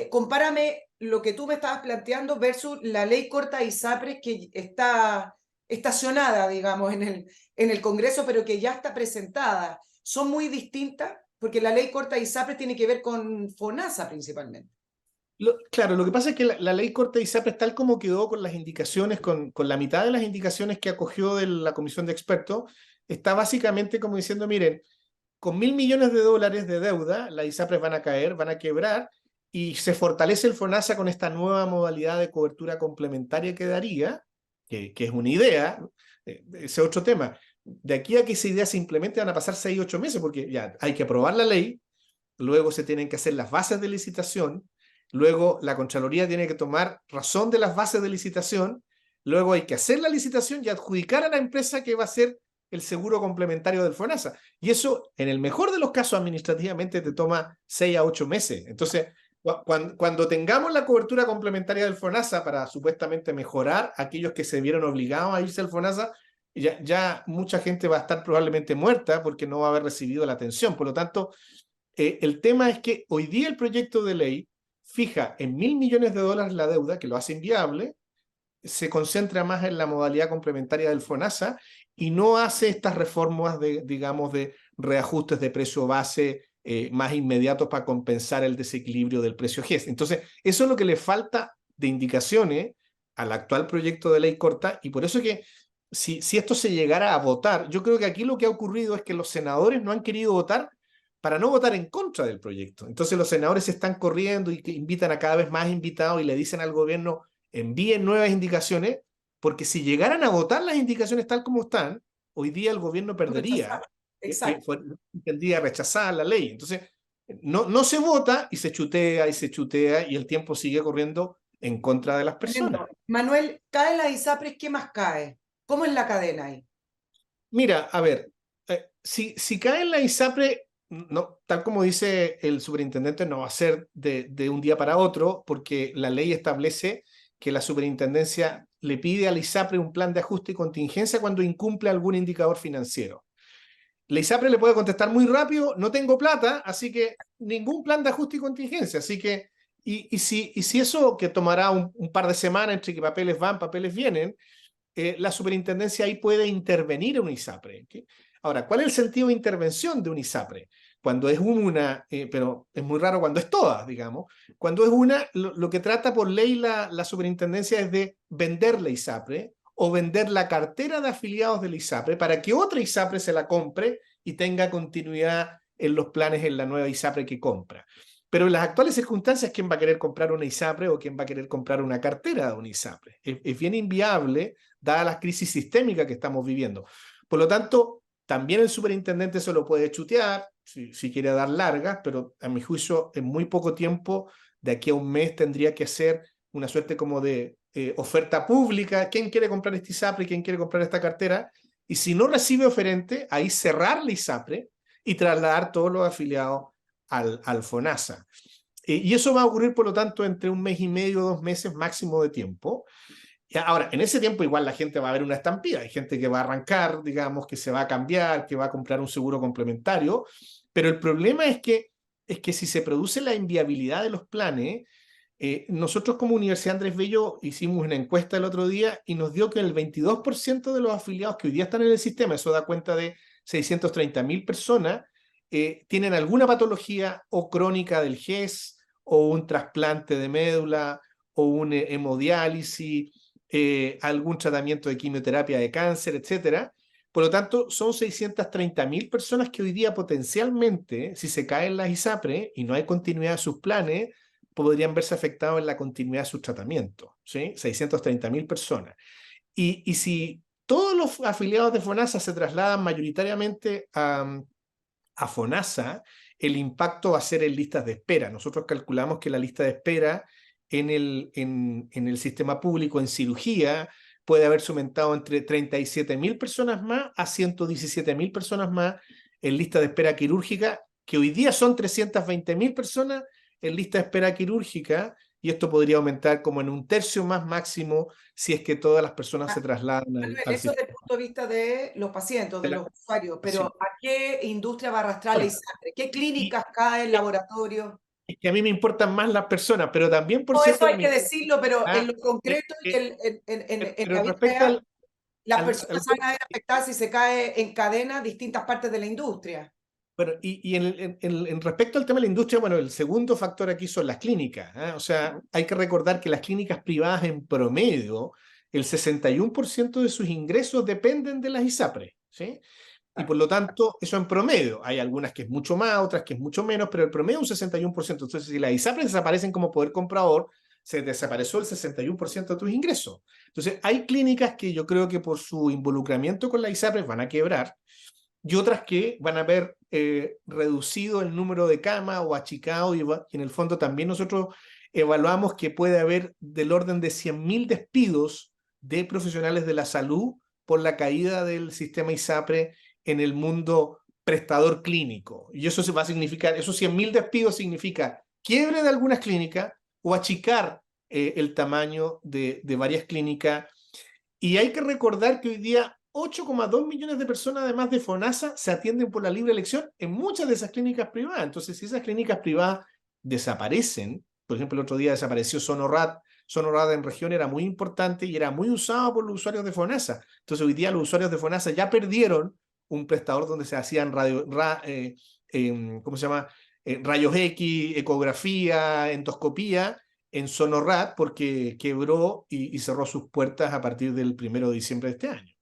Compárame lo que tú me estabas planteando versus la ley corta ISAPRES que está estacionada, digamos, en el Congreso, pero que ya está presentada. ¿Son muy distintas? Porque la ley corta ISAPRES tiene que ver con FONASA principalmente. Claro, lo que pasa es que la ley corta ISAPRES, tal como quedó con las indicaciones, con la mitad de las indicaciones que acogió de la comisión de expertos, está básicamente como diciendo, miren, con $1.000 millones de deuda, las ISAPRES van a caer, van a quebrar, y se fortalece el FONASA con esta nueva modalidad de cobertura complementaria que daría, que es una idea, ese otro tema. De aquí a que esa idea se implemente van a pasar 6 u 8 meses, porque ya hay que aprobar la ley, luego se tienen que hacer las bases de licitación, luego la Contraloría tiene que tomar razón de las bases de licitación, luego hay que hacer la licitación y adjudicar a la empresa que va a hacer el seguro complementario del FONASA. Y eso, en el mejor de los casos, administrativamente te toma 6 a 8 meses. Entonces, cuando tengamos la cobertura complementaria del FONASA para supuestamente mejorar a aquellos que se vieron obligados a irse al FONASA, ya mucha gente va a estar probablemente muerta porque no va a haber recibido la atención. Por lo tanto, el tema es que hoy día el proyecto de ley fija en $1.000 millones la deuda, que lo hace inviable, se concentra más en la modalidad complementaria del FONASA y no hace estas reformas digamos, de reajustes de precio base más inmediatos para compensar el desequilibrio del precio GES. Entonces, eso es lo que le falta de indicaciones al actual proyecto de ley corta, y por eso que si esto se llegara a votar, yo creo que aquí lo que ha ocurrido es que los senadores no han querido votar para no votar en contra del proyecto. Entonces los senadores se están corriendo y que invitan a cada vez más invitados y le dicen al gobierno, envíen nuevas indicaciones, porque si llegaran a votar las indicaciones tal como están, hoy día el gobierno perdería, Exacto. tendría que rechazar la ley. Entonces, no se vota y se chutea y se chutea y el tiempo sigue corriendo en contra de las personas. Manuel, ¿cae la ISAPRES? ¿Qué más cae? ¿Cómo es la cadena ahí? Mira, a ver, si cae en la ISAPRE, no, tal como dice el superintendente, no va a ser de un día para otro, porque la ley establece que la superintendencia le pide a la ISAPRE un plan de ajuste y contingencia cuando incumple algún indicador financiero. La ISAPRE le puede contestar muy rápido, no tengo plata, así que ningún plan de ajuste y contingencia. Así que, si eso que tomará un par de semanas entre que papeles van, papeles vienen, la superintendencia ahí puede intervenir en un ISAPRE. ¿Okay? Ahora, ¿cuál es el sentido de intervención de un ISAPRE? Cuando es una, pero es muy raro cuando es todas, digamos. Cuando es una, lo que trata por ley la superintendencia es de vender la ISAPRE o vender la cartera de afiliados del ISAPRE para que otra ISAPRE se la compre y tenga continuidad en los planes en la nueva ISAPRE que compra. Pero en las actuales circunstancias, ¿quién va a querer comprar una ISAPRE o quién va a querer comprar una cartera de una ISAPRE? Es bien inviable, dada la crisis sistémica que estamos viviendo. Por lo tanto, También el superintendente se lo puede chutear, si quiere dar largas, pero a mi juicio en muy poco tiempo, de aquí a un mes, tendría que hacer una suerte como de oferta pública. ¿Quién quiere comprar este ISAPRE? ¿Quién quiere comprar esta cartera? Y si no recibe oferente, ahí cerrar la ISAPRE y trasladar todos los afiliados al FONASA. Y eso va a ocurrir, por lo tanto, entre un mes y medio, 2 meses máximo de tiempo. Ahora, en ese tiempo igual la gente va a ver una estampida, hay gente que va a arrancar, digamos, que se va a cambiar, que va a comprar un seguro complementario, pero el problema es que si se produce la inviabilidad de los planes, nosotros como Universidad Andrés Bello hicimos una encuesta el otro día y nos dio que el 22% de los afiliados que hoy día están en el sistema, eso da cuenta de 630.000 personas, tienen alguna patología o crónica del GES, o un trasplante de médula, o un hemodiálisis, algún tratamiento de quimioterapia de cáncer, etcétera. Por lo tanto, son 630.000 personas que hoy día potencialmente, si se caen las ISAPRE y no hay continuidad de sus planes, podrían verse afectados en la continuidad de sus tratamientos, ¿sí? 630.000 personas. Y si todos los afiliados de FONASA se trasladan mayoritariamente a FONASA, el impacto va a ser en listas de espera. Nosotros calculamos que la lista de espera en el sistema público en cirugía puede haberse aumentado entre 37.000 personas más a 117.000 personas más en lista de espera quirúrgica, que hoy día son 320.000 personas en lista de espera quirúrgica, y esto podría aumentar como en un tercio más máximo si es que todas las personas se trasladan Manuel, al eso desde sistema. el punto de vista de los pacientes, de los usuarios, pero Sí. ¿a qué industria va a arrastrar la Bueno, ISAPRE? ¿Qué y clínicas caen, laboratorios? es que a mí me importan más las personas, pero también, por No, eso cierto, hay que decirlo, pero en lo eh, concreto y eh, en pero la vida respecto real, las al personas van a ver afectadas si se cae en cadena distintas partes de la industria. bueno, y en respecto al tema de la industria, bueno, el segundo factor aquí son las clínicas, ¿eh? O sea, hay que recordar que las clínicas privadas en promedio, el 61% de sus ingresos dependen de las ISAPRE, ¿sí? Y por lo tanto, eso en promedio. Hay algunas que es mucho más, otras que es mucho menos, pero el promedio es un 61%. Entonces, si las ISAPRE desaparecen como poder comprador, se desapareció el 61% de tus ingresos. Entonces, hay clínicas que yo creo que por su involucramiento con la ISAPRE van a quebrar, y otras que van a haber reducido el número de camas o achicado, y en el fondo también nosotros evaluamos que puede haber del orden de 100.000 despidos de profesionales de la salud por la caída del sistema ISAPRE en el mundo prestador clínico. Y eso se va a significar, esos 100.000 despidos significa quiebre de algunas clínicas o achicar el tamaño de varias clínicas. Y hay que recordar que hoy día 8,2 millones de personas, además de FONASA, se atienden por la libre elección en muchas de esas clínicas privadas. Entonces, si esas clínicas privadas desaparecen, por ejemplo, el otro día desapareció Sonorrat. Sonorrat en región era muy importante y era muy usado por los usuarios de FONASA. Entonces, hoy día los usuarios de FONASA ya perdieron un prestador donde se hacían ¿cómo se llama? Rayos X, ecografía, endoscopía, en Sonorrat, porque quebró y cerró sus puertas a partir del 1 de diciembre de este año.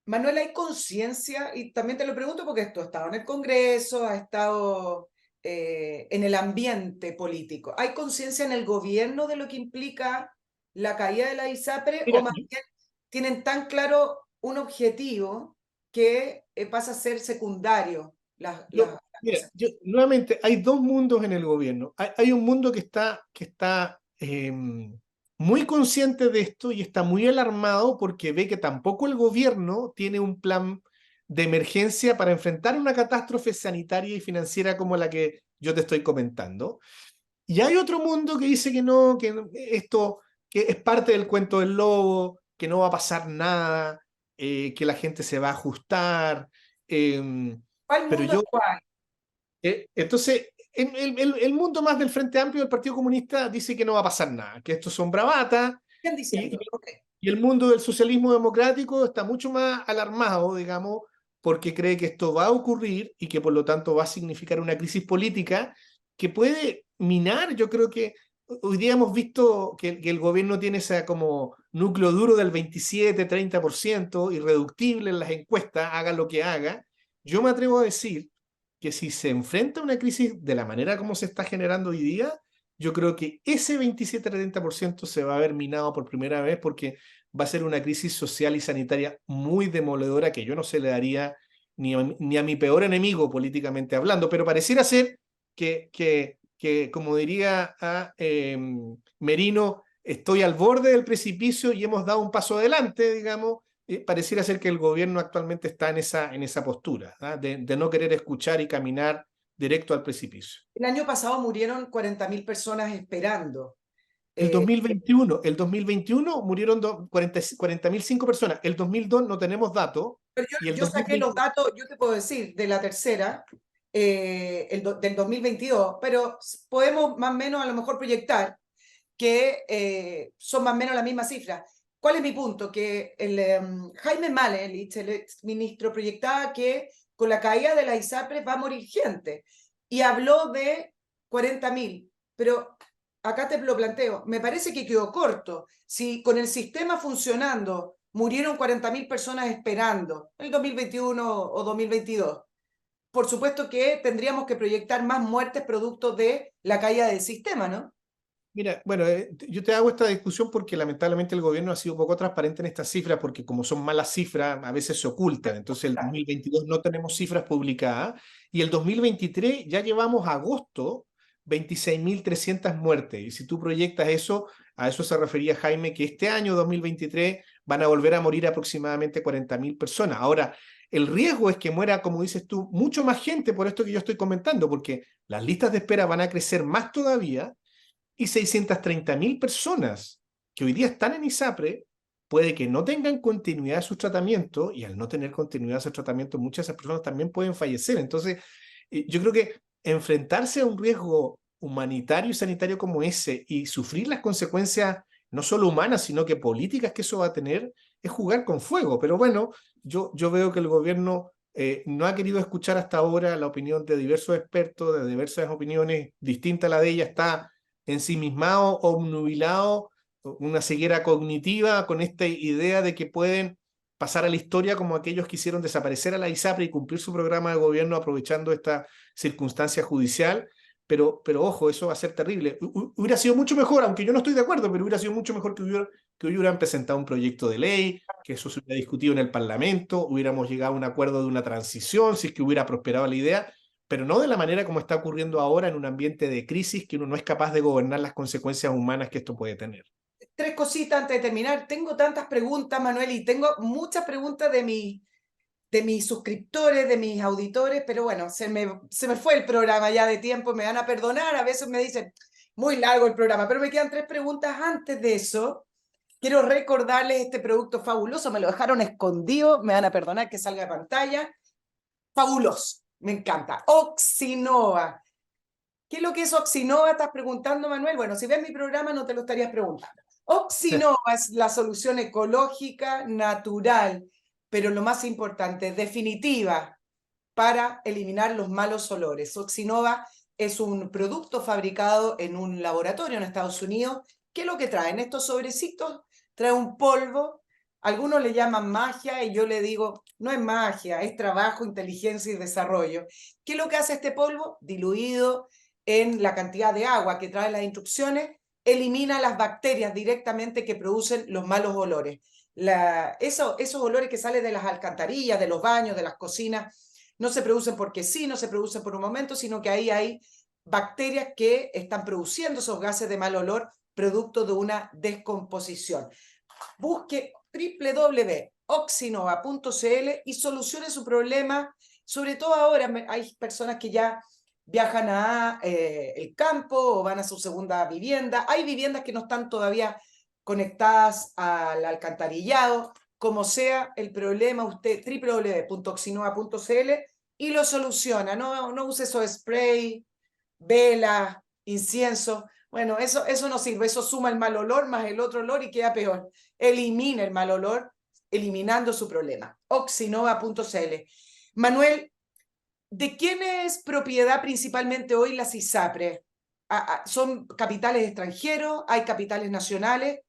Manuel, ¿hay conciencia? Y también te lo pregunto porque esto ha estado en el Congreso, ha estado en el ambiente político. ¿Hay conciencia en el gobierno de lo que implica la caída de la ISAPRE, o Mira, más bien tienen tan claro un objetivo que pasa a ser secundario mira, nuevamente, hay dos mundos en el gobierno. Hay un mundo que está muy consciente de esto y está muy alarmado porque ve que tampoco el gobierno tiene un plan de emergencia para enfrentar una catástrofe sanitaria y financiera como la que yo te estoy comentando. Y hay otro mundo que dice que no, que esto que es parte del cuento del lobo, que no va a pasar nada, que la gente se va a ajustar. ¿Cuál Pero mundo es yo, cuál? entonces, el mundo más del Frente Amplio del Partido Comunista dice que no va a pasar nada, que esto son bravatas, ¿Están y, diciendo? Ok. y el mundo del socialismo democrático está mucho más alarmado, digamos, porque cree que esto va a ocurrir y que por lo tanto va a significar una crisis política que puede minar. Yo creo que hoy día hemos visto que el gobierno tiene ese como núcleo duro del 27-30%, irreductible en las encuestas, haga lo que haga. Yo me atrevo a decir que si se enfrenta a una crisis de la manera como se está generando hoy día, yo creo que ese 27-30% se va a ver minado por primera vez porque va a ser una crisis social y sanitaria muy demoledora que yo no se le daría ni a mi peor enemigo políticamente hablando, pero pareciera ser que como diría Merino, estoy al borde del precipicio y hemos dado un paso adelante, digamos. Pareciera ser que el gobierno actualmente está en esa postura, ¿ah? De no querer escuchar y caminar directo al precipicio. El año pasado murieron 40.000 personas esperando. El Eh, 2021 murieron 40.005 personas. El 2002 no tenemos datos pero y el yo saqué los 2020. datos, yo te puedo decir, de la tercera, del 2022, pero podemos más o menos a lo mejor proyectar que son más o menos la misma cifra. ¿Cuál es mi punto? Que Jaime Mañalich, el ex ministro, proyectaba que con la caída de la ISAPRES va a morir gente y habló de 40.000, pero acá te lo planteo, me parece que quedó corto. Si con el sistema funcionando murieron 40.000 personas esperando el 2021 o 2022, por supuesto que tendríamos que proyectar más muertes producto de la caída del sistema, ¿no? Mira, bueno, yo te hago esta discusión porque lamentablemente el gobierno ha sido poco transparente en estas cifras porque como son malas cifras, a veces se ocultan. Entonces el 2022 no tenemos cifras publicadas y el 2023 ya llevamos a agosto 26.300 muertes. Y si tú proyectas eso, a eso se refería Jaime, que este año 2023 van a volver a morir aproximadamente 40.000 personas. Ahora, el riesgo es que muera, como dices tú, mucho más gente por esto que yo estoy comentando, porque las listas de espera van a crecer más todavía y 630.000 personas que hoy día están en ISAPRE puede que no tengan continuidad de su tratamiento y al no tener continuidad de su tratamiento muchas de esas personas también pueden fallecer. Entonces, yo creo que enfrentarse a un riesgo humanitario y sanitario como ese y sufrir las consecuencias no solo humanas, sino que políticas que eso va a tener, es jugar con fuego. Pero bueno, yo veo que el gobierno no ha querido escuchar hasta ahora la opinión de diversos expertos, de diversas opiniones distintas a la de ella, está ensimismado, obnubilado, una ceguera cognitiva con esta idea de que pueden pasar a la historia como aquellos que hicieron desaparecer a la ISAPRE y cumplir su programa de gobierno aprovechando esta circunstancia judicial. Pero ojo, eso va a ser terrible. Hubiera sido mucho mejor, aunque yo no estoy de acuerdo, pero hubiera sido mucho mejor que hubieran presentado un proyecto de ley, que eso se hubiera discutido en el Parlamento, hubiéramos llegado a un acuerdo de una transición, si es que hubiera prosperado la idea, pero no de la manera como está ocurriendo ahora en un ambiente de crisis que uno no es capaz de gobernar las consecuencias humanas que esto puede tener. Tres cositas antes de terminar. Tengo tantas preguntas, Manuel, y tengo muchas preguntas de mis suscriptores, de mis auditores, pero bueno, se me fue el programa ya de tiempo, me van a perdonar, a veces me dicen, muy largo el programa, pero me quedan tres preguntas antes de eso. Quiero recordarles este producto fabuloso, me lo dejaron escondido, me van a perdonar que salga de pantalla. Fabuloso, me encanta. Oxinova. ¿Qué es lo que es Oxinova? Estás preguntando, Manuel. Bueno, si ves mi programa no te lo estarías preguntando. Oxinova es la solución ecológica, natural, pero lo más importante, definitiva, para eliminar los malos olores. Oxinova es un producto fabricado en un laboratorio en Estados Unidos. ¿Qué es lo que traen? Estos sobrecitos trae un polvo. Algunos le llaman magia y yo le digo, no es magia, es trabajo, inteligencia y desarrollo. ¿Qué es lo que hace este polvo? Diluido en la cantidad de agua que traen las instrucciones, elimina las bacterias directamente que producen los malos olores. Esos olores que salen de las alcantarillas, de los baños, de las cocinas, no se producen porque sí, no se producen por un momento, sino que ahí hay bacterias que están produciendo esos gases de mal olor producto de una descomposición. Busque www.oxinova.cl y solucione su problema. Sobre todo ahora hay personas que ya viajan a el campo o van a su segunda vivienda. Hay viviendas que no están todavía conectadas al alcantarillado. Como sea el problema, usted www.oxinova.cl y lo soluciona. No use esos spray, vela, incienso. Bueno, eso no sirve, eso suma el mal olor más el otro olor y queda peor. Elimina el mal olor eliminando su problema. Oxinova.cl. Manuel, ¿de quién es propiedad principalmente hoy las ISAPRES? ¿Son capitales extranjeros? ¿Hay capitales nacionales?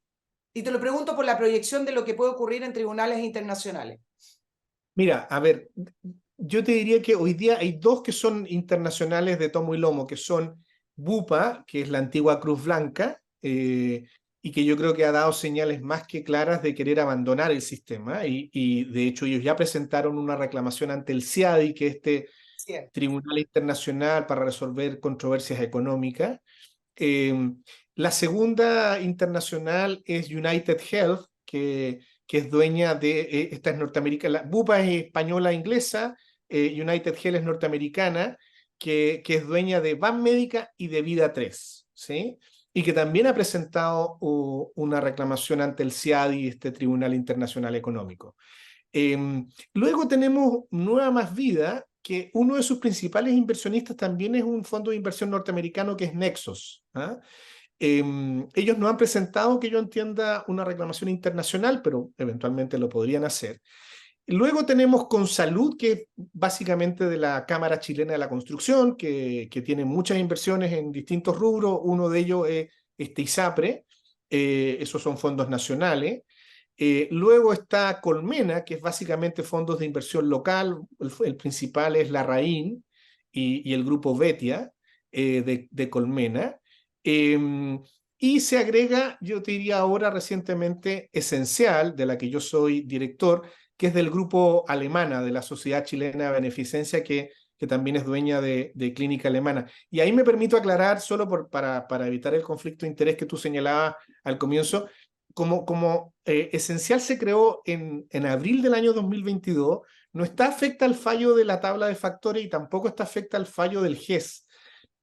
Y te lo pregunto por la proyección de lo que puede ocurrir en tribunales internacionales. Mira, a ver, yo te diría que hoy día hay dos que son internacionales de tomo y lomo, que son Bupa, que es la antigua Cruz Blanca, y que yo creo que ha dado señales más que claras de querer abandonar el sistema, y de hecho ellos ya presentaron una reclamación ante el CIADI, que es este Cierto. Tribunal Internacional para resolver controversias económicas. Eh, la segunda internacional es United Health, que es dueña de, esta es norteamericana, Bupa es española inglesa, United Health es norteamericana, que es dueña de Banmédica y de Vida 3, ¿sí? Y que también ha presentado una reclamación ante el CIADI, este Tribunal Internacional Económico. Luego tenemos Nueva Más Vida, que uno de sus principales inversionistas también es un fondo de inversión norteamericano que es Nexus. ¿Ah? Ellos no han presentado, que yo entienda, una reclamación internacional, pero eventualmente lo podrían hacer. Luego tenemos Consalud, que es básicamente de la Cámara Chilena de la Construcción, que tiene muchas inversiones en distintos rubros. Uno de ellos es este ISAPRE, esos son fondos nacionales. Luego está Colmena, que es básicamente fondos de inversión local. El principal es Larraín y el grupo Betia de Colmena. Y se agrega, yo te diría ahora recientemente, Esencial, de la que yo soy director, que es del grupo Alemana, de la Sociedad Chilena de Beneficencia, que también es dueña de Clínica Alemana. Y ahí me permito aclarar, solo para evitar el conflicto de interés que tú señalabas al comienzo, como Esencial se creó en abril del año 2022, no está afecta al fallo de la tabla de factores y tampoco está afecta al fallo del GES.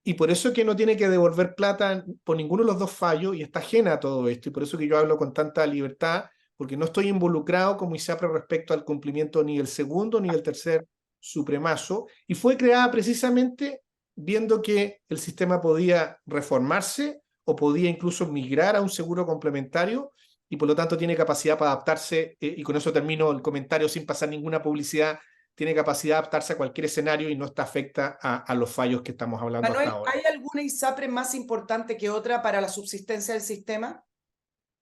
Y por eso es que no tiene que devolver plata por ninguno de los dos fallos y está ajena a todo esto. Y por eso que yo hablo con tanta libertad, porque no estoy involucrado como ISAPRE respecto al cumplimiento ni del segundo ni del tercer supremazo. Y fue creada precisamente viendo que el sistema podía reformarse o podía incluso migrar a un seguro complementario y por lo tanto tiene capacidad para adaptarse, y con eso termino el comentario sin pasar ninguna publicidad, tiene capacidad de adaptarse a cualquier escenario y no está afecta a los fallos que estamos hablando hasta Manuel, ahora. ¿hay alguna ISAPRE más importante que otra para la subsistencia del sistema?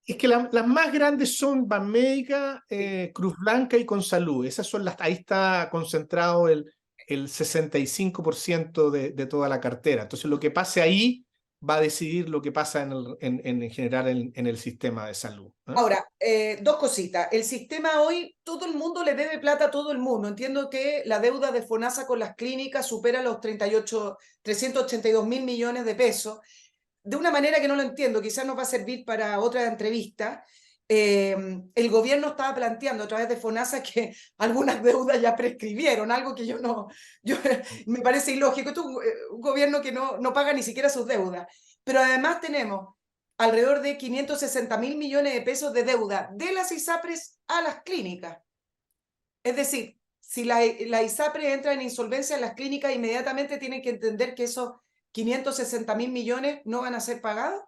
Es que las más grandes son Banmédica, Cruz Blanca y Consalud. Esas son ahí está concentrado el 65% de toda la cartera. Entonces lo que pase ahí va a decidir lo que pasa en general en el sistema de salud. Ahora, dos cositas. El sistema hoy, todo el mundo le debe plata a todo el mundo. Entiendo que la deuda de FONASA con las clínicas supera los 382 mil millones de pesos. De una manera que no lo entiendo, quizás nos va a servir para otra entrevista. El gobierno estaba planteando a través de FONASA que algunas deudas ya prescribieron, algo que me parece ilógico. Esto es un gobierno que no paga ni siquiera sus deudas. Pero además tenemos alrededor de 560 mil millones de pesos de deuda de las ISAPRES a las clínicas. Es decir, si la ISAPRE entra en insolvencia en las clínicas, inmediatamente tienen que entender que esos 560 mil millones no van a ser pagados.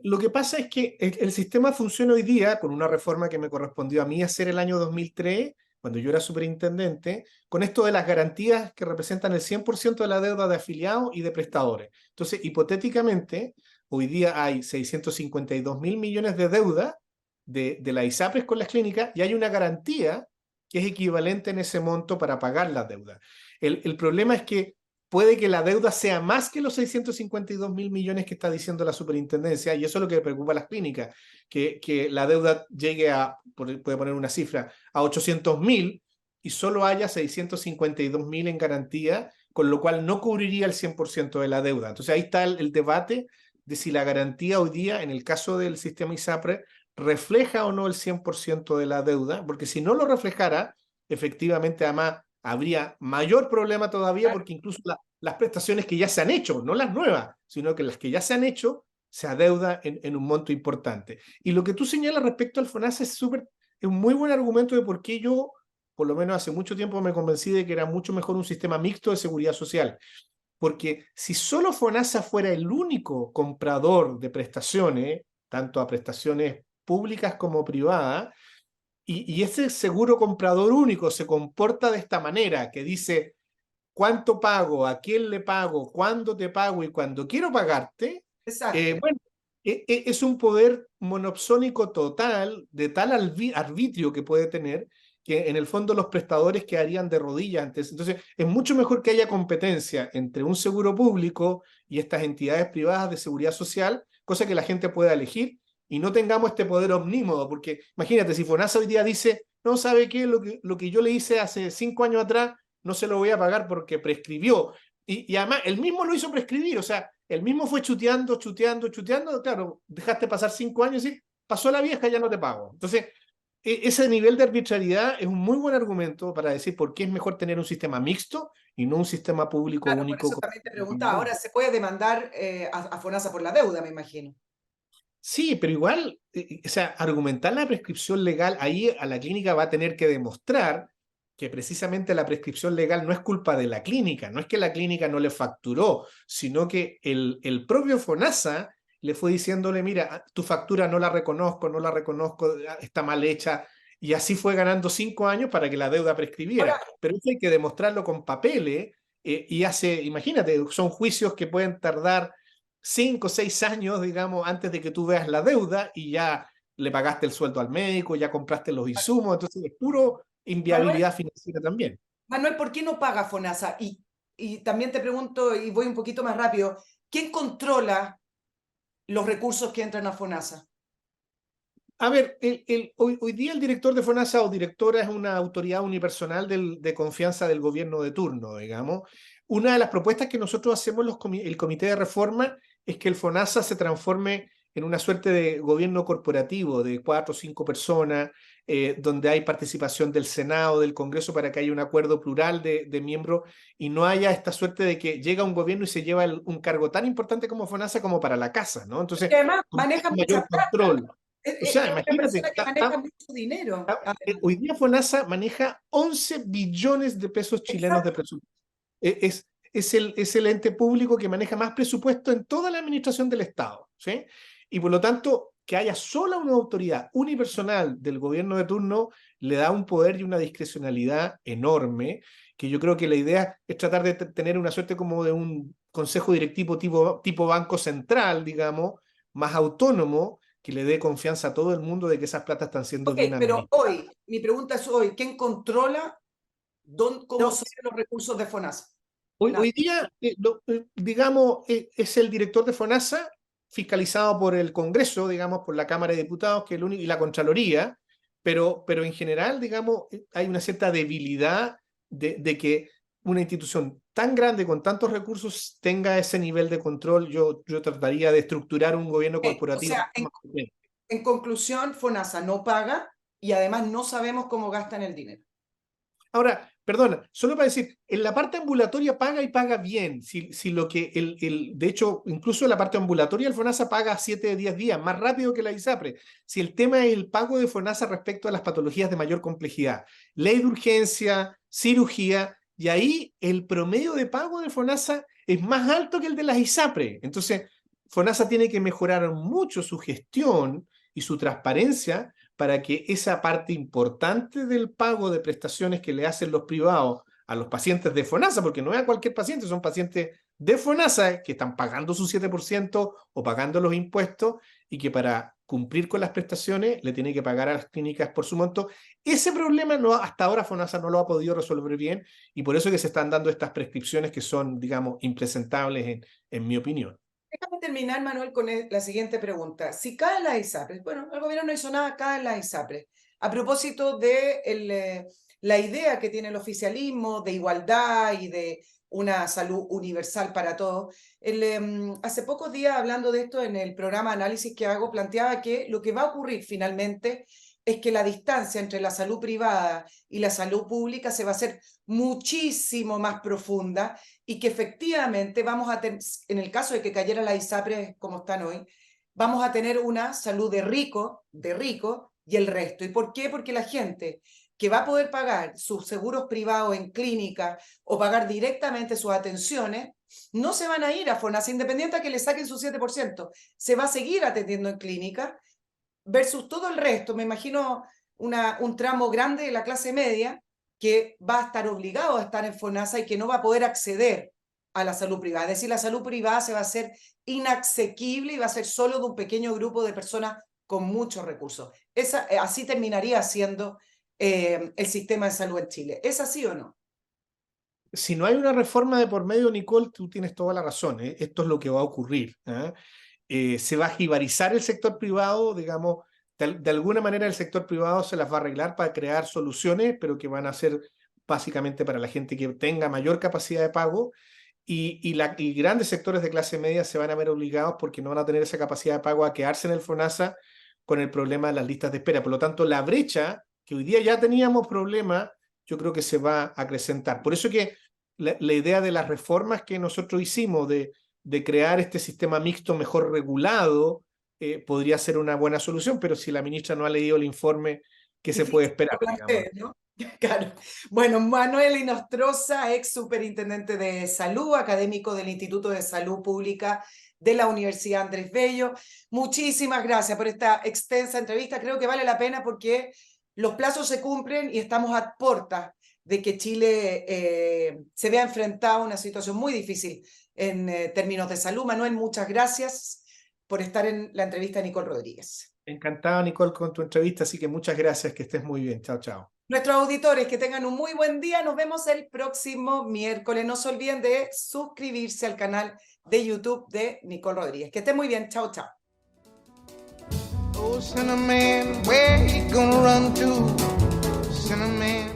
Lo que pasa es que el sistema funciona hoy día con una reforma que me correspondió a mí hacer el año 2003, cuando yo era superintendente, con esto de las garantías que representan el 100% de la deuda de afiliados y de prestadores. Entonces, hipotéticamente, hoy día hay 652 mil millones de deuda de la ISAPRES con las clínicas y hay una garantía que es equivalente en ese monto para pagar la deuda. El problema es que puede que la deuda sea más que los 652 mil millones que está diciendo la superintendencia, y eso es lo que le preocupa a las clínicas, que la deuda llegue a, puede poner una cifra, a 800 mil y solo haya 652 mil en garantía, con lo cual no cubriría el 100% de la deuda. Entonces ahí está el debate de si la garantía hoy día, en el caso del sistema ISAPRE, refleja o no el 100% de la deuda, porque si no lo reflejara, efectivamente, además, habría mayor problema todavía porque incluso las prestaciones que ya se han hecho, no las nuevas, sino que las que ya se han hecho, se adeuda en un monto importante. Y lo que tú señalas respecto al FONASA es un muy buen argumento de por qué yo, por lo menos hace mucho tiempo, me convencí de que era mucho mejor un sistema mixto de seguridad social. Porque si solo FONASA fuera el único comprador de prestaciones, tanto a prestaciones públicas como privadas, y ese seguro comprador único se comporta de esta manera, que dice cuánto pago, a quién le pago, cuándo te pago y cuándo quiero pagarte, Exacto. bueno, es un poder monopsónico total de tal arbitrio que puede tener que en el fondo los prestadores quedarían de rodillas antes. Entonces, es mucho mejor que haya competencia entre un seguro público y estas entidades privadas de seguridad social, cosa que la gente pueda elegir y no tengamos este poder omnímodo, porque imagínate, si FONASA hoy día dice, no, ¿sabe qué? Lo que yo le hice hace 5 años atrás, no se lo voy a pagar porque prescribió. Y además, él mismo lo hizo prescribir, o sea, él mismo fue chuteando, claro, dejaste pasar 5 años y pasó la vieja, ya no te pago. Entonces, ese nivel de arbitrariedad es un muy buen argumento para decir por qué es mejor tener un sistema mixto y no un sistema público Claro, por único. eso también te preguntaba, ahora se puede demandar a FONASA por la deuda, me imagino. Sí, pero igual, o sea, argumentar la prescripción legal, ahí a la clínica va a tener que demostrar que precisamente la prescripción legal no es culpa de la clínica, no es que la clínica no le facturó, sino que el propio FONASA le fue diciéndole, mira, tu factura no la reconozco, está mal hecha, y así fue ganando 5 años para que la deuda prescribiera. Ahora, Pero eso hay que demostrarlo con papeles, imagínate, son juicios que pueden tardar 5 o 6 años, digamos, antes de que tú veas la deuda y ya le pagaste el sueldo al médico, ya compraste los insumos, entonces es puro Manuel, inviabilidad financiera también. Manuel, ¿por qué no paga FONASA? Y también te pregunto, y voy un poquito más rápido, ¿quién controla los recursos que entran a FONASA? A ver, hoy día el director de FONASA o directora es una autoridad unipersonal de confianza del gobierno de turno, digamos. Una de las propuestas que nosotros hacemos el Comité de Reforma es que el FONASA se transforme en una suerte de gobierno corporativo de 4 o 5 personas, donde hay participación del Senado, del Congreso, para que haya un acuerdo plural de miembros y no haya esta suerte de que llega un gobierno y se lleva un cargo tan importante como FONASA como para la casa, ¿no? Entonces, Que además con maneja mucha mayor plata. control. O sea, Es una imagínate, persona que maneja mucho dinero. Además. hoy día FONASA maneja 11 billones de pesos chilenos de Exacto. presupuesto. Es el ente público que maneja más presupuesto en toda la administración del Estado, ¿sí? Y por lo tanto, que haya sola una autoridad unipersonal del gobierno de turno le da un poder y una discrecionalidad enorme, que yo creo que la idea es tratar de tener una suerte como de un consejo directivo tipo Banco Central, digamos, más autónomo, que le dé confianza a todo el mundo de que esas platas están siendo Ok, bien pero administradas. hoy, mi pregunta es hoy, ¿quién controla cómo No, son los recursos de FONASA? Nada. hoy día, digamos, es el director de FONASA, fiscalizado por el Congreso, digamos, por la Cámara de Diputados, que es el único, y la Contraloría, pero en general, digamos, hay una cierta debilidad de que una institución tan grande con tantos recursos tenga ese nivel de control. Yo trataría de estructurar un gobierno O corporativo sea, más potente. en conclusión, FONASA no paga y además no sabemos cómo gastan el dinero. Ahora, perdona, solo para decir, en la parte ambulatoria paga y paga bien. Si lo que de hecho, incluso en la parte ambulatoria el FONASA paga 7 de 10 días, más rápido que la ISAPRE. Si el tema es el pago de FONASA respecto a las patologías de mayor complejidad, ley de urgencia, cirugía, y ahí el promedio de pago de FONASA es más alto que el de las ISAPRE. Entonces, FONASA tiene que mejorar mucho su gestión y su transparencia para que esa parte importante del pago de prestaciones que le hacen los privados a los pacientes de FONASA, porque no es a cualquier paciente, son pacientes de FONASA que están pagando su 7% o pagando los impuestos y que para cumplir con las prestaciones le tiene que pagar a las clínicas por su monto. Ese problema hasta ahora FONASA no lo ha podido resolver bien y por eso es que se están dando estas prescripciones que son, digamos, impresentables en mi opinión. Déjame terminar, Manuel, con la siguiente pregunta. Si caen las ISAPRES, bueno, el gobierno no hizo nada, caen las ISAPRES. A propósito de la idea que tiene el oficialismo de igualdad y de una salud universal para todos. Hace pocos días, hablando de esto en el programa Análisis que hago, planteaba que lo que va a ocurrir finalmente es que la distancia entre la salud privada y la salud pública se va a hacer muchísimo más profunda y que efectivamente vamos a tener, en el caso de que cayera la ISAPRE como están hoy, vamos a tener una salud de rico y el resto. ¿Y por qué? Porque la gente que va a poder pagar sus seguros privados en clínica o pagar directamente sus atenciones, no se van a ir a FONASA, independiente a que le saquen su 7%, se va a seguir atendiendo en clínica versus todo el resto. Me imagino un tramo grande de la clase media que va a estar obligado a estar en FONASA y que no va a poder acceder a la salud privada. Es decir, la salud privada se va a hacer inasequible y va a ser solo de un pequeño grupo de personas con muchos recursos. Así terminaría siendo el sistema de salud en Chile. ¿Es así o no? Si no hay una reforma de por medio, Nicole, tú tienes toda la razón, ¿eh? Esto es lo que va a ocurrir, ¿ah? Se va a jibarizar el sector privado, digamos, de alguna manera el sector privado se las va a arreglar para crear soluciones, pero que van a ser básicamente para la gente que tenga mayor capacidad de pago, y grandes sectores de clase media se van a ver obligados porque no van a tener esa capacidad de pago a quedarse en el FONASA con el problema de las listas de espera. Por lo tanto, la brecha, que hoy día ya teníamos problema, yo creo que se va a acrecentar. Por eso que la idea de las reformas que nosotros hicimos de crear este sistema mixto mejor regulado podría ser una buena solución, pero si la ministra no ha leído el informe, ¿qué se puede esperar? Digamos? ¿No? Claro. Bueno, Manuel Inostroza, ex superintendente de salud, académico del Instituto de Salud Pública de la Universidad Andrés Bello. Muchísimas gracias por esta extensa entrevista. Creo que vale la pena porque los plazos se cumplen y estamos a puertas de que Chile se vea enfrentado a una situación muy difícil en términos de salud. Manuel, muchas gracias por estar en la entrevista de Nicole Rodríguez. Encantado, Nicole, con tu entrevista, así que muchas gracias, que estés muy bien. Chao, chao. Nuestros auditores, que tengan un muy buen día. Nos vemos el próximo miércoles. No se olviden de suscribirse al canal de YouTube de Nicole Rodríguez. Que estén muy bien. Chao, chao. Oh, Cinnamon, where you gonna run to? Cinnamon.